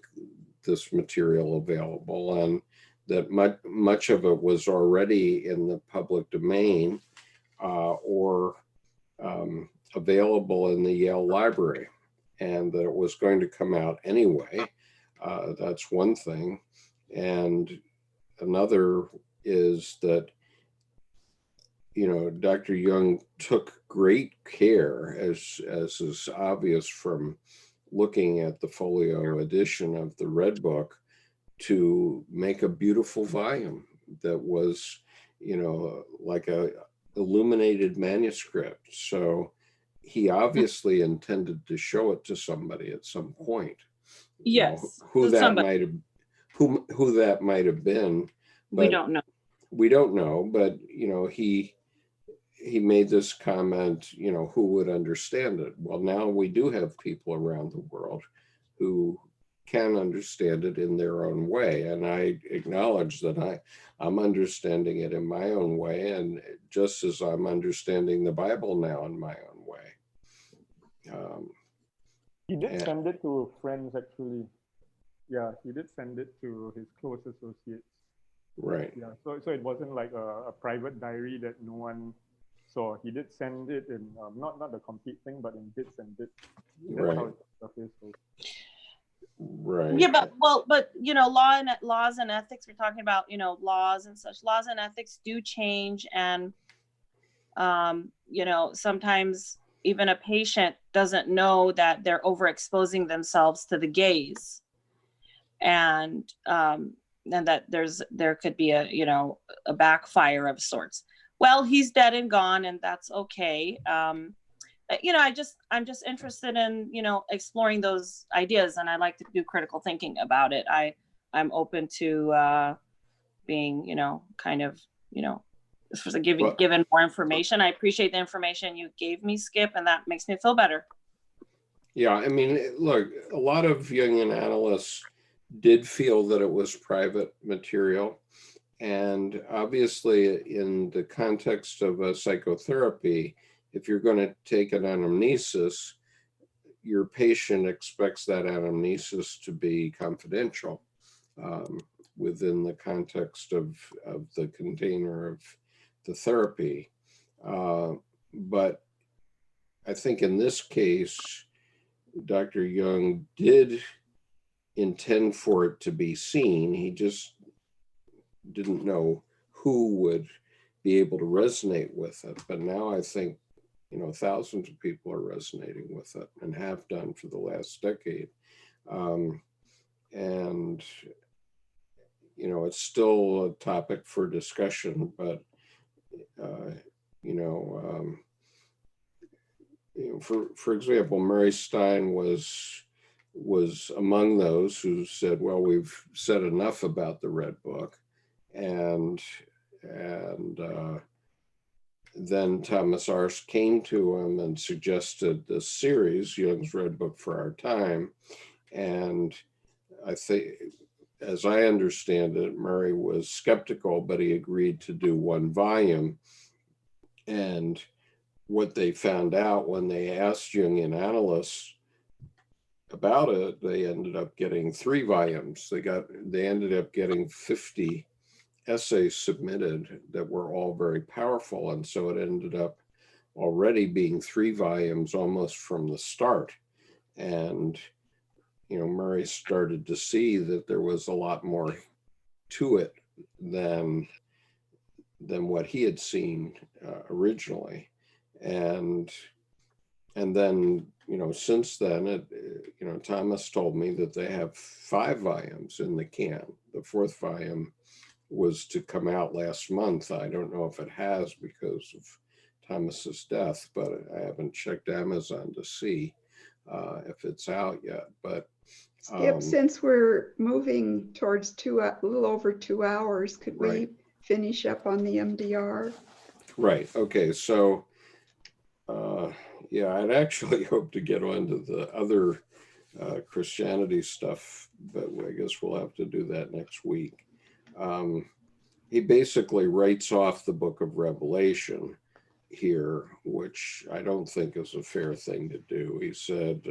this material available, and that much of it was already in the public domain, or available in the Yale Library, and that it was going to come out anyway. That's one thing. And another is that, you know, Dr. Jung took great care, as is obvious from looking at the folio edition of the Red Book, to make a beautiful volume that was, you know, like a illuminated manuscript. So he obviously intended to show it to somebody at some point. Yes. Who So that somebody, might have, who that might have been. we don't know. We don't know, but you know, he made this comment, you know, who would understand it? Well, now we do have people around the world who can understand it in their own way. And I acknowledge that I'm understanding it in my own way, and just as I'm understanding the Bible now in my own way. He did send it to friends, actually. Yeah, he did send it to his close associates. Right. Yeah, so it wasn't like a private diary that no one saw. He did send it in, not the complete thing, but in bits and bits. That's Right. how it surfaced. Right. Yeah, but you know, laws and ethics, we're talking about, you know, laws and such. Laws and ethics do change, and you know, sometimes even a patient doesn't know that they're overexposing themselves to the gaze, and that there could be a, you know, a backfire of sorts. Well, he's dead and gone, and that's okay. You know, I'm just interested in, you know, exploring those ideas, and I like to do critical thinking about it. I'm open to being, you know, kind of, you know, given more information. I appreciate the information you gave me, Skip, and that makes me feel better. Yeah, I mean, look, a lot of Jungian analysts did feel that it was private material. And obviously, in the context of a psychotherapy, if you're going to take an anamnesis, your patient expects that anamnesis to be confidential within the context of the container of the therapy. But I think in this case, Dr. Jung did intend for it to be seen. He just didn't know who would be able to resonate with it. But now I think, you know, thousands of people are resonating with it and have done for the last decade. And, you know, it's still a topic for discussion, but, you know, for example, Mary Stein was among those who said, well, we've said enough about the Red Book. And then Thomas Arce came to him and suggested this series, Jung's Red Book for Our Time. And I think, as I understand it, Murray was skeptical, but he agreed to do one volume. And what they found out when they asked Jungian analysts about it, they ended up getting 3 volumes. They ended up getting 50 essays submitted that were all very powerful. And so it ended up already being 3 volumes almost from the start. And, you know, Murray started to see that there was a lot more to it than what he had seen originally. And then, you know, since then, you know, Thomas told me that they have 5 volumes in the can. The 4th volume was to come out last month. I don't know if it has because of Thomas's death, but I haven't checked Amazon to see if it's out yet. But Skip, since we're moving towards a little over 2 hours, could we finish up on the MDR? Right. Okay. So Yeah, I'd actually hoped to get onto the other Christianity stuff, but I guess we'll have to do that next week. He basically writes off the book of Revelation here, which I don't think is a fair thing to do. He said,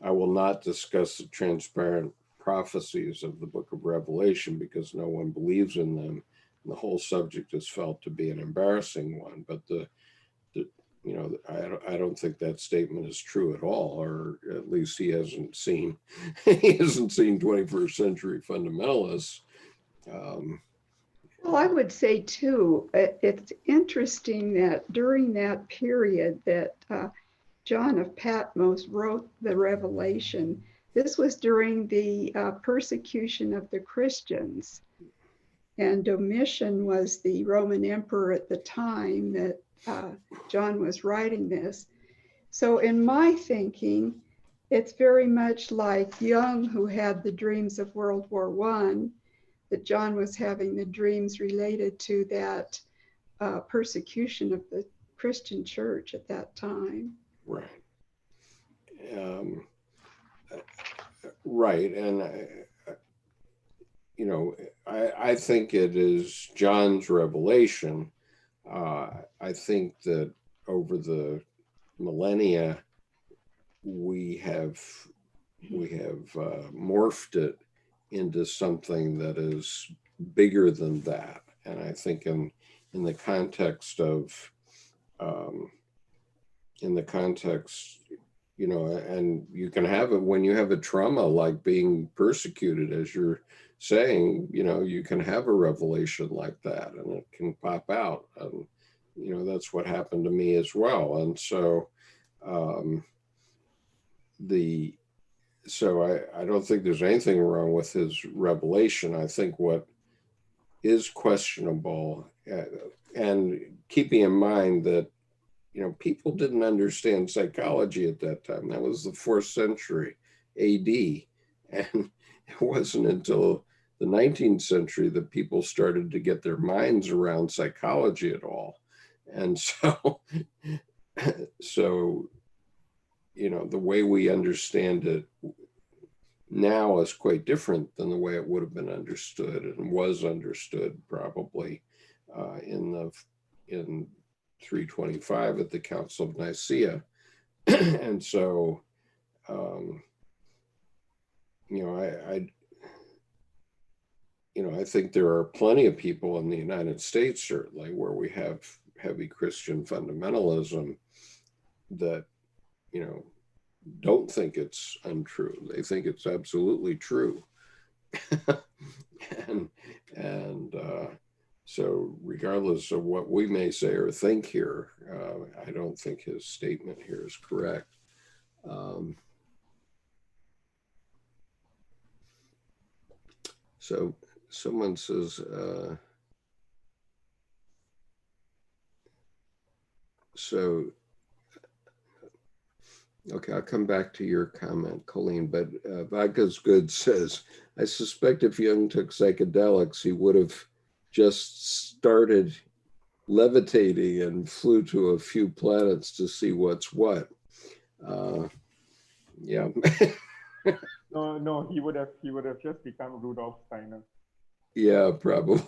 I will not discuss the transparent prophecies of the book of Revelation because no one believes in them. And the whole subject is felt to be an embarrassing one. But I don't think that statement is true at all, or at least he hasn't seen 21st century fundamentalists. Well, I would say too, it's interesting that during that period that John of Patmos wrote the Revelation, this was during the persecution of the Christians. And Domitian was the Roman emperor at the time that John was writing this. So in my thinking, it's very much like Jung, who had the dreams of World War I, that John was having the dreams related to that persecution of the Christian church at that time. Right. Right. And, I think it is John's revelation. I think that over the millennia, we have morphed it into something that is bigger than that. And I think in the context of, and you can have it when you have a trauma like being persecuted, as you're saying, you can have a revelation like that and it can pop out. And, that's what happened to me as well. And so, I don't think there's anything wrong with his revelation. I think what is questionable, and keeping in mind that, people didn't understand psychology at that time. That was the 4th century AD. And it wasn't until the 19th century that people started to get their minds around psychology at all. And so, the way we understand it now is quite different than the way it would have been understood and was understood probably in 325 at the Council of Nicaea. And so, I think there are plenty of people in the United States, certainly, where we have heavy Christian fundamentalism that, don't think it's untrue. They think it's absolutely true. So regardless of what we may say or think here, I don't think his statement here is correct. So someone says, okay, I'll come back to your comment, Colleen, but Vodka's Good says, I suspect if Jung took psychedelics, he would have just started levitating and flew to a few planets to see what's what. Yeah. No, he would have just become Rudolf Steiner. Yeah, probably.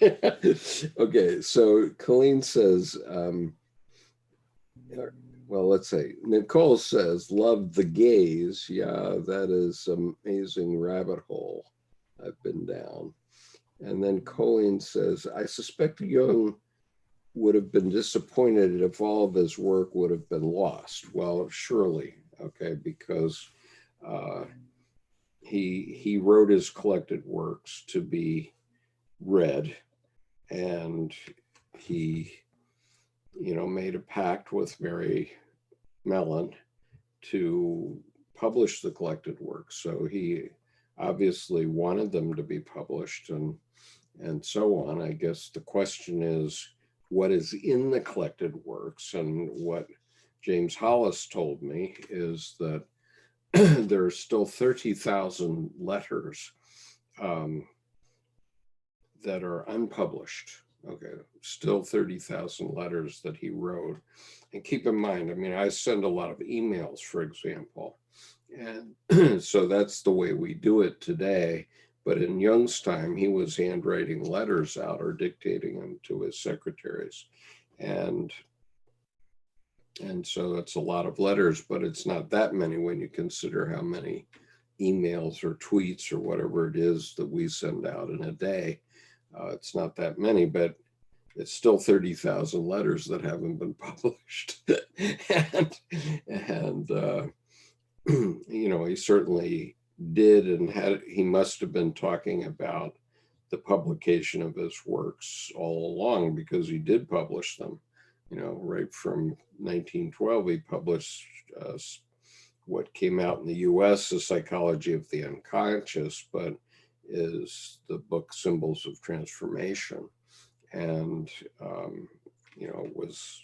Okay, so Colleen says, well, let's say, Nicole says, love the gaze. Yeah, that is an amazing rabbit hole I've been down. And then Colleen says, I suspect Jung would have been disappointed if all of his work would have been lost. Well, surely, okay, because he wrote his collected works to be read, and he, made a pact with Mary Mellon to publish the collected works. So he obviously wanted them to be published and so on. I guess the question is, what is in the collected works? And what James Hollis told me is that there are still 30,000 letters that are unpublished. Okay, still 30,000 letters that he wrote. And keep in mind, I mean, I send a lot of emails, for example, and so that's the way we do it today. But in Jung's time, he was handwriting letters out or dictating them to his secretaries. And so it's a lot of letters, but it's not that many when you consider how many emails or tweets or whatever it is that we send out in a day. It's not that many, but it's still 30,000 letters that haven't been published. and you know, he certainly did and he must have been talking about the publication of his works all along, because he did publish them. You know, right from 1912, he published what came out in the US, The Psychology of the Unconscious, but is the book Symbols of Transformation. And, you know, was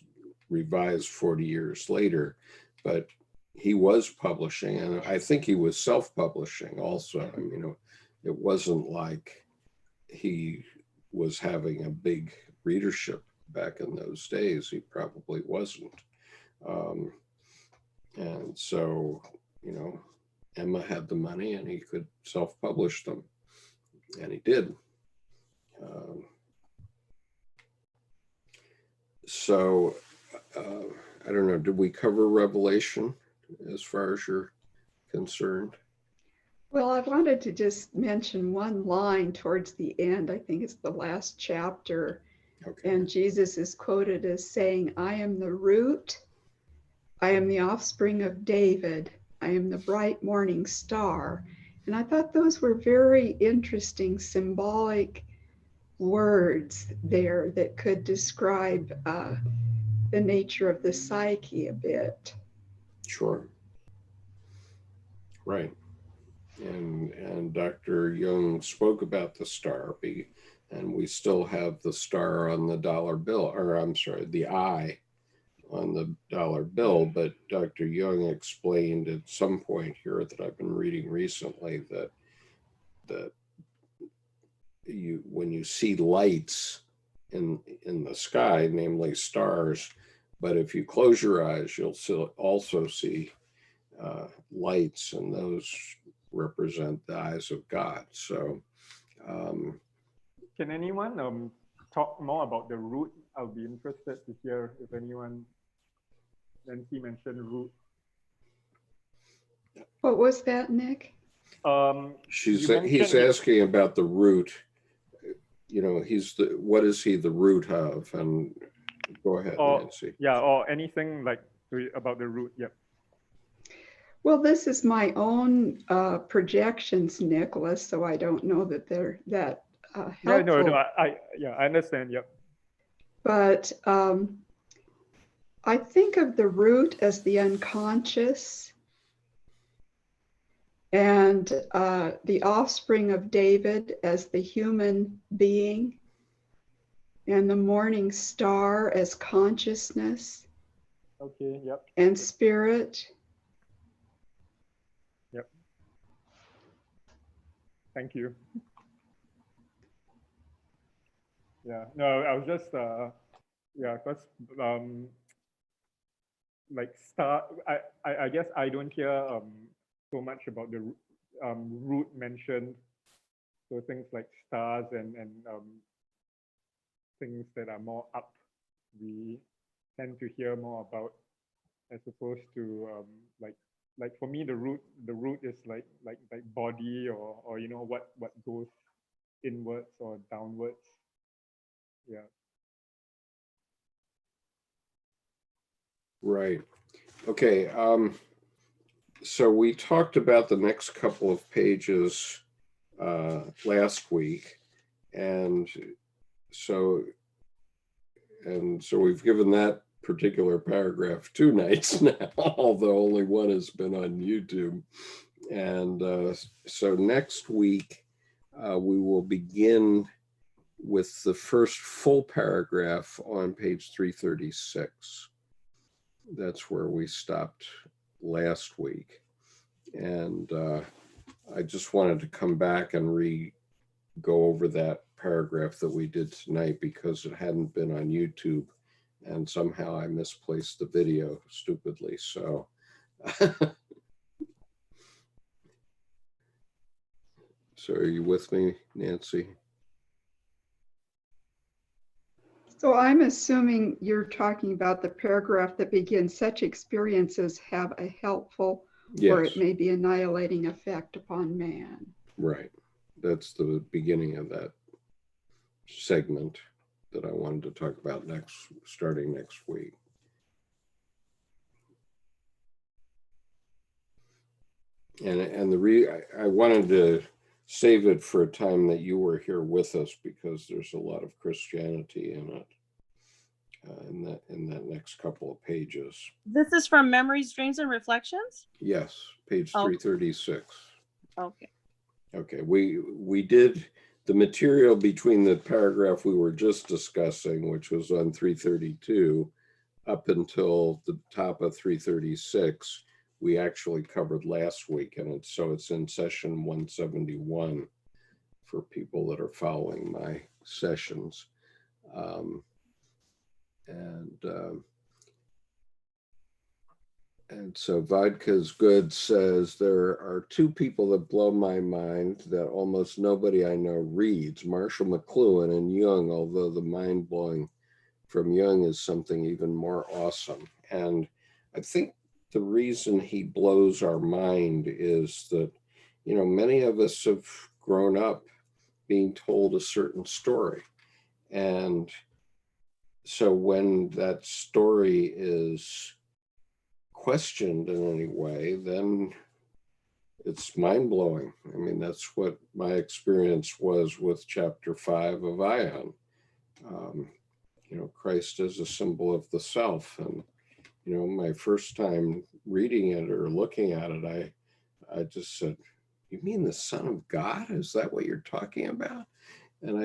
revised 40 years later. But he was publishing, and I think he was self-publishing also. I mean, it wasn't like he was having a big readership back in those days. He probably wasn't. And so, you know, Emma had the money and he could self-publish them, and he did. So I don't know, did we cover Revelation as far as you're concerned? Well, I wanted to just mention one line towards the end. I think it's the last chapter. Okay. And Jesus is quoted as saying, I am the root, I am the offspring of David, I am the bright morning star. And I thought those were very interesting symbolic words there that could describe the nature of the psyche a bit. Sure. Right. And Dr. Jung spoke about the star, and we still have the star on the dollar bill, or I'm sorry, the eye on the dollar bill. But Dr. Jung explained at some point here that I've been reading recently that when you see lights in the sky, namely stars, but if you close your eyes, you'll also see lights, and those represent the eyes of God. So can anyone talk more about the root? I'll be interested to hear if anyone. Nancy mentioned root. What was that, Nick? he's asking about the root. You know, what is he the root of? And go ahead, Nancy. Yeah, or anything like about the root. Yep. Well, this is my own projections, Nicholas, so I don't know that they're that helpful. No, I understand. Yep. But I think of the root as the unconscious, and the offspring of David as the human being, and the morning star as consciousness. Okay, yep. And spirit. Yep. Thank you. Yeah, no, I was just, because like star, I guess I don't hear so much about the root mentioned. So things like stars and things that are more up, we tend to hear more about, as opposed to like for me the root is like body, or you know what goes inwards or downwards. Yeah. Right. Okay. So we talked about the next couple of pages last week, and so we've given that particular paragraph 2 nights now, although only one has been on YouTube. And so next week we will begin with the first full paragraph on page 336. That's where we stopped last week. And I just wanted to come back and go over that paragraph that we did tonight because it hadn't been on YouTube, and somehow I misplaced the video stupidly. So so are you with me, Nancy? So I'm assuming you're talking about the paragraph that begins, such experiences have a helpful or Yes, it may be annihilating effect upon man. right. That's the beginning of that segment that I wanted to talk about starting next week. And I wanted to save it for a time that you were here with us because there's a lot of Christianity in it, in that next couple of pages. This is from Memories, Dreams, and Reflections? Yes, page Oh. 336. Okay. Okay, we did the material between the paragraph we were just discussing, which was on 332, up until the top of 336. We actually covered last week, and it's in session 171 for people that are following my sessions. And so Vodka's Good says, there are two people that blow my mind that almost nobody I know reads, Marshall McLuhan and Jung, although the mind-blowing from Jung is something even more awesome. And I think the reason he blows our mind is that, many of us have grown up being told a certain story. And so when that story is questioned in any way, then it's mind-blowing. I mean, that's what my experience was with chapter 5 of Ion. Christ as a symbol of the self. And, my first time reading it or looking at it, I just said, you mean the Son of God? Is that what you're talking about? And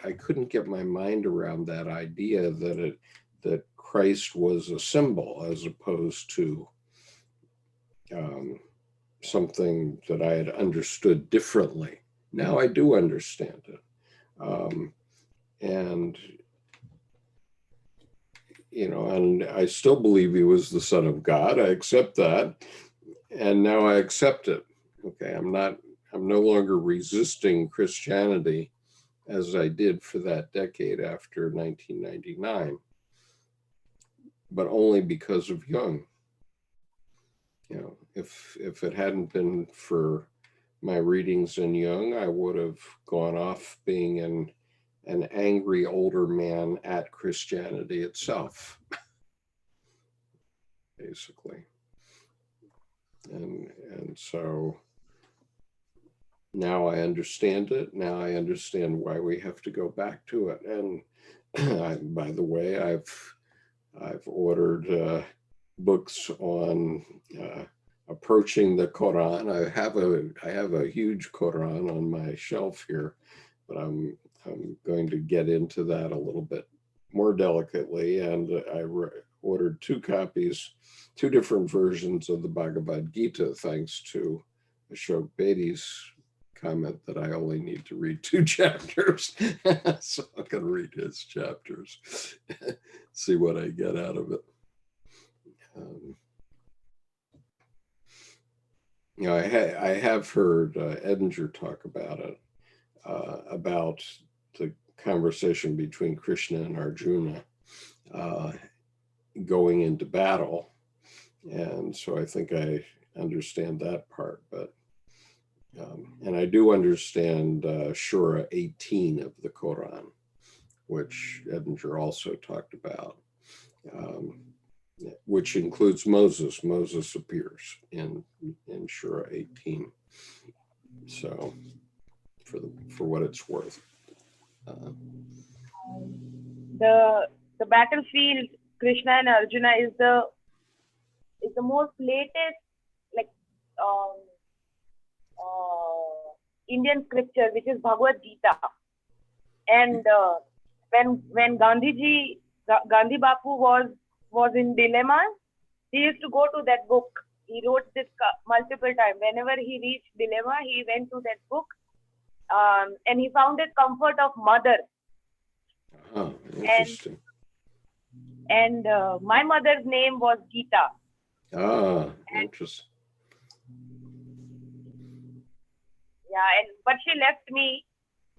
I couldn't get my mind around that idea that Christ was a symbol as opposed to something that I had understood differently. Now I do understand it. And I still believe he was the Son of God. I accept that. And now I accept it. Okay, I'm no longer resisting Christianity as I did for that decade after 1999, but only because of Jung. If it hadn't been for my readings in Jung, I would have gone off being an angry older man at Christianity itself, basically. And so now I understand it. Now I understand why we have to go back to it. And by the way, I've ordered books on approaching the Quran. I have a huge Quran on my shelf here, but I'm going to get into that a little bit more delicately. And I ordered 2 copies, 2 different versions of the Bhagavad Gita, thanks to Ashok Bedi's comment that I only need to read 2 chapters. So I'm going to read his chapters, see what I get out of it. I have heard Edinger talk about it, about the conversation between Krishna and Arjuna going into battle. And so I think I understand that part, but and I do understand Shura 18 of the Quran, which Edinger also talked about, which includes Moses. Moses appears in Shura 18. So for what it's worth. The battlefield, Krishna and Arjuna is the most latest, like Indian scripture, which is Bhagavad Gita. And when Gandhi Bapu was in dilemmas, he used to go to that book. He wrote this multiple times. Whenever he reached dilemma, he went to that book and he found it comfort of mother. Oh, interesting. And my mother's name was Geeta. Ah, interesting. Yeah, but she left me,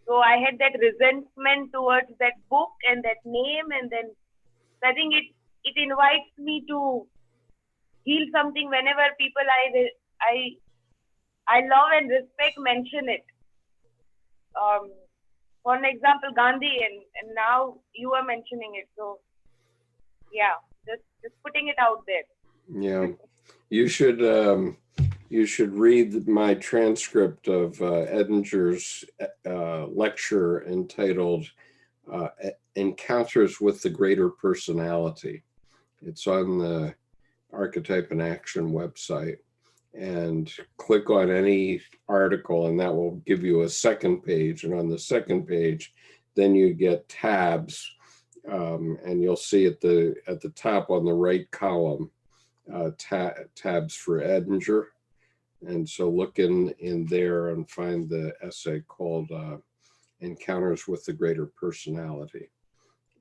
so I had that resentment towards that book and that name, and then I think it invites me to heal something whenever people I love and respect mention it. For an example, Gandhi, and now you are mentioning it. So yeah, just putting it out there. Yeah, you should read my transcript of Edinger's lecture entitled Encounters with the Greater Personality. It's on the Archetype in Action website, and click on any article and that will give you a second page, and on the second page then you get tabs, and you'll see at the top on the right column tabs for Edinger. And so look in there and find the essay called Encounters with the Greater Personality.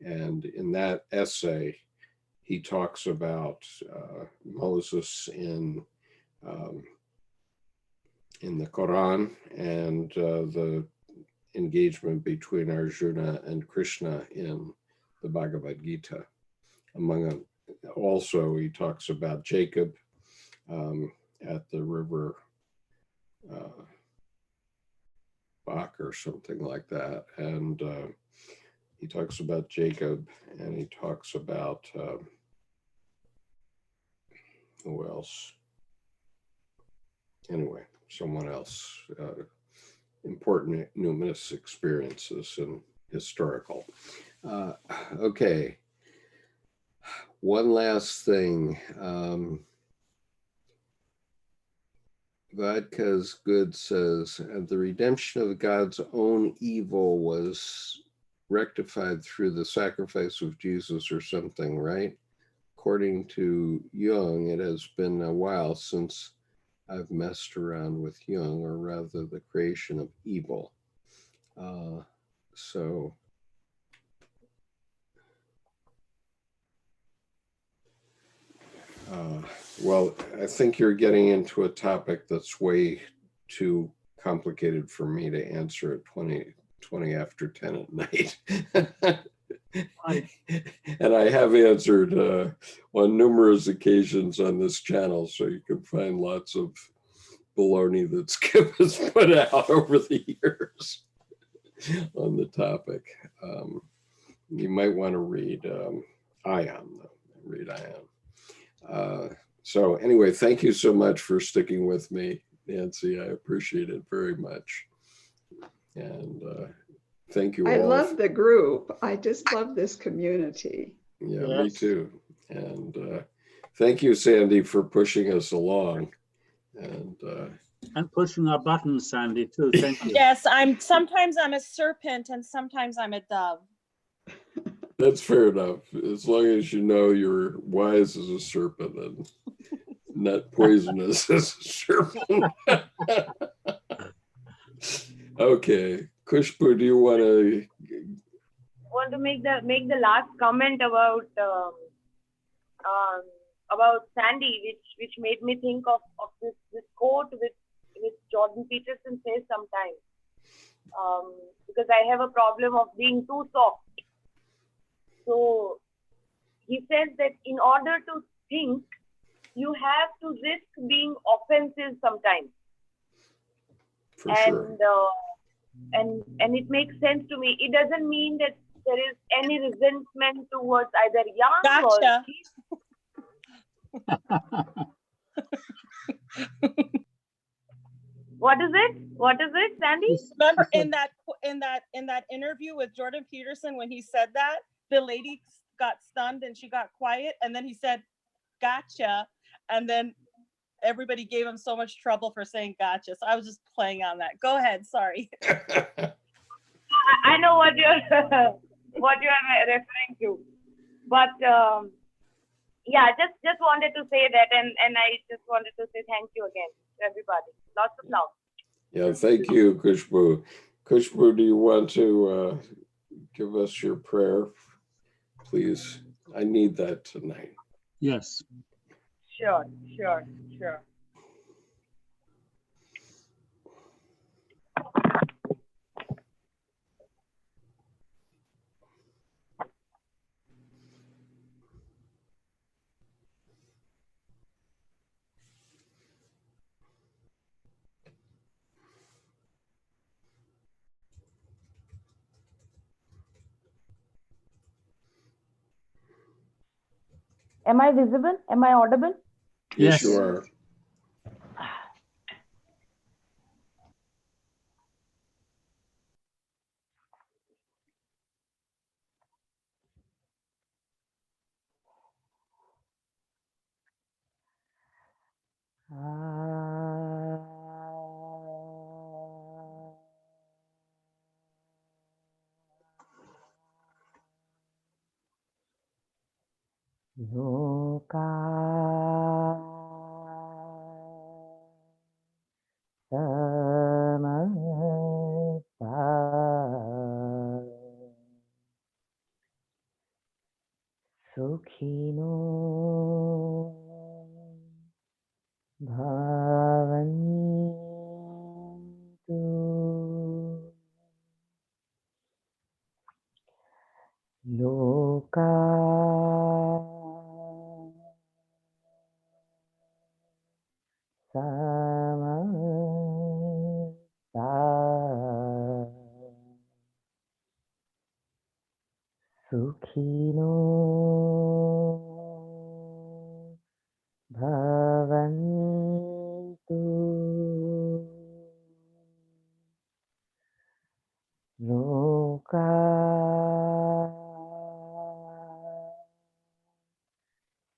And in that essay, he talks about Moses in the Quran and the engagement between Arjuna and Krishna in the Bhagavad Gita. Also, he talks about Jacob at the river Bach or something like that. And he talks about Jacob, and he talks about who else? Anyway, someone else. Important numinous experiences and historical. Okay. One last thing. Vodka's Good says, the redemption of God's own evil was rectified through the sacrifice of Jesus or something, right? According to Jung, it has been a while since I've messed around with Jung, or rather the creation of evil. Well, I think you're getting into a topic that's way too complicated for me to answer at 20 after 10 at night. And I have answered on numerous occasions on this channel, so you can find lots of baloney that Skip has put out over the years on the topic. You might want to read Ion, though. Read Ion. So anyway, thank you so much for sticking with me, Nancy. I appreciate it very much. And thank you all. I love the group. I just love this community. Yeah, yes. Me too. And thank you, Sandy, for pushing us along. And pushing our buttons, Sandy, too. Thank you. Yes, sometimes I'm a serpent and sometimes I'm a dove. That's fair enough. As long as you know you're wise as a serpent and not poisonous as a serpent. Okay, Kushbu, do you want to make the last comment about Sandy, which made me think of this quote which Jordan Peterson says sometimes, because I have a problem of being too soft. So he says that in order to think, you have to risk being offensive sometimes. For sure. And it makes sense to me. It doesn't mean that there is any resentment towards either Jung or What is it, Sandy? Remember in that interview with Jordan Peterson when he said that, the lady got stunned and she got quiet, and then he said, "Gotcha," and then everybody gave him so much trouble for saying "gotcha." So I was just playing on that. Go ahead. Sorry. I know what you're referring to, but yeah, just wanted to say that, and I just wanted to say thank you again to everybody. Lots of love. Yeah, thank you, Kushbu. Kushbu, do you want to give us your prayer, please? I need that tonight. Yes. Sure, sure, sure. Am I visible? Am I audible? Yes, Yes. you are. Loka samasta sukhino bhavantu loka samasta sukhino bhavantu loka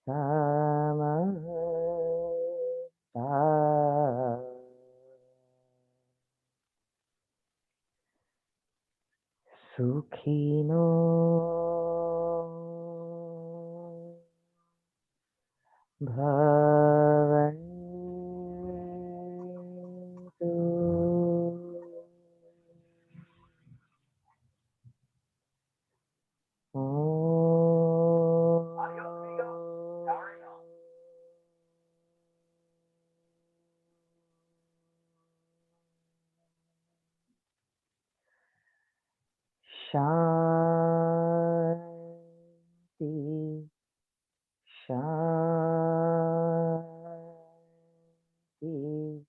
samasta sukhino bhavantu. Shanti, Shanti,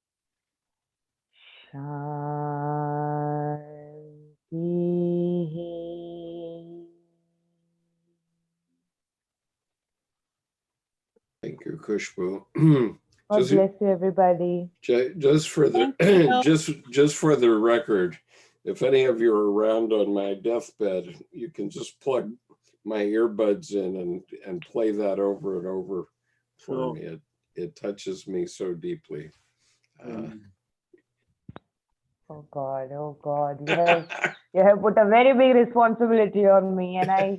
Shanti. Thank you, Kushbu. God bless you, everybody. Just for the just for the record, if any of you are around on my deathbed, you can just plug my earbuds in and play that over and over for Sure. me. It touches me so deeply. Oh God, you have put a very big responsibility on me, and I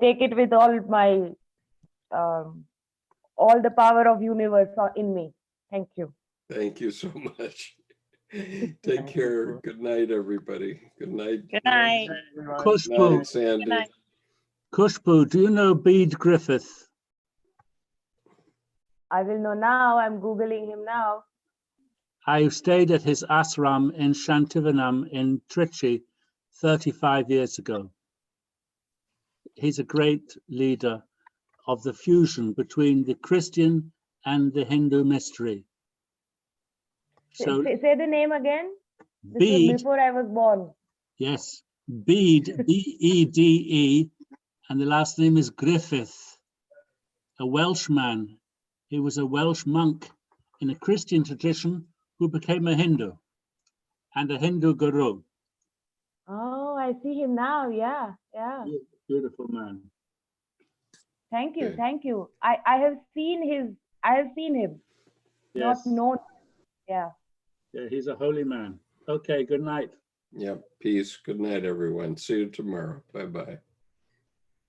take it with all my all the power of universe in me. Thank you. Thank you so much. Take care. Good night, everybody. Good night. Good night. Good Kushbu, night, Sandy. Good night. Kushbu, do you know Bede Griffith? I will know now. I'm Googling him now. I stayed at his ashram in Shantivanam in Trichy 35 years ago. He's a great leader of the fusion between the Christian and the Hindu mystery. So Say the name again. This was Bede, before I was born. yes, Bede, B-E-D-E, and the last name is Griffith, a Welshman. He was a Welsh monk in a Christian tradition who became a Hindu and a Hindu guru. Oh, I see him now. Yeah. Beautiful man. Thank you. Okay. Thank you. I have seen him. Yes. Not known. Yeah. Yeah, he's a holy man. Okay, good night. Yep. Peace. Good night, everyone. See you tomorrow. Bye-bye.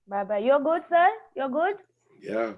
Bye bye. You're good, sir? You're good? Yeah.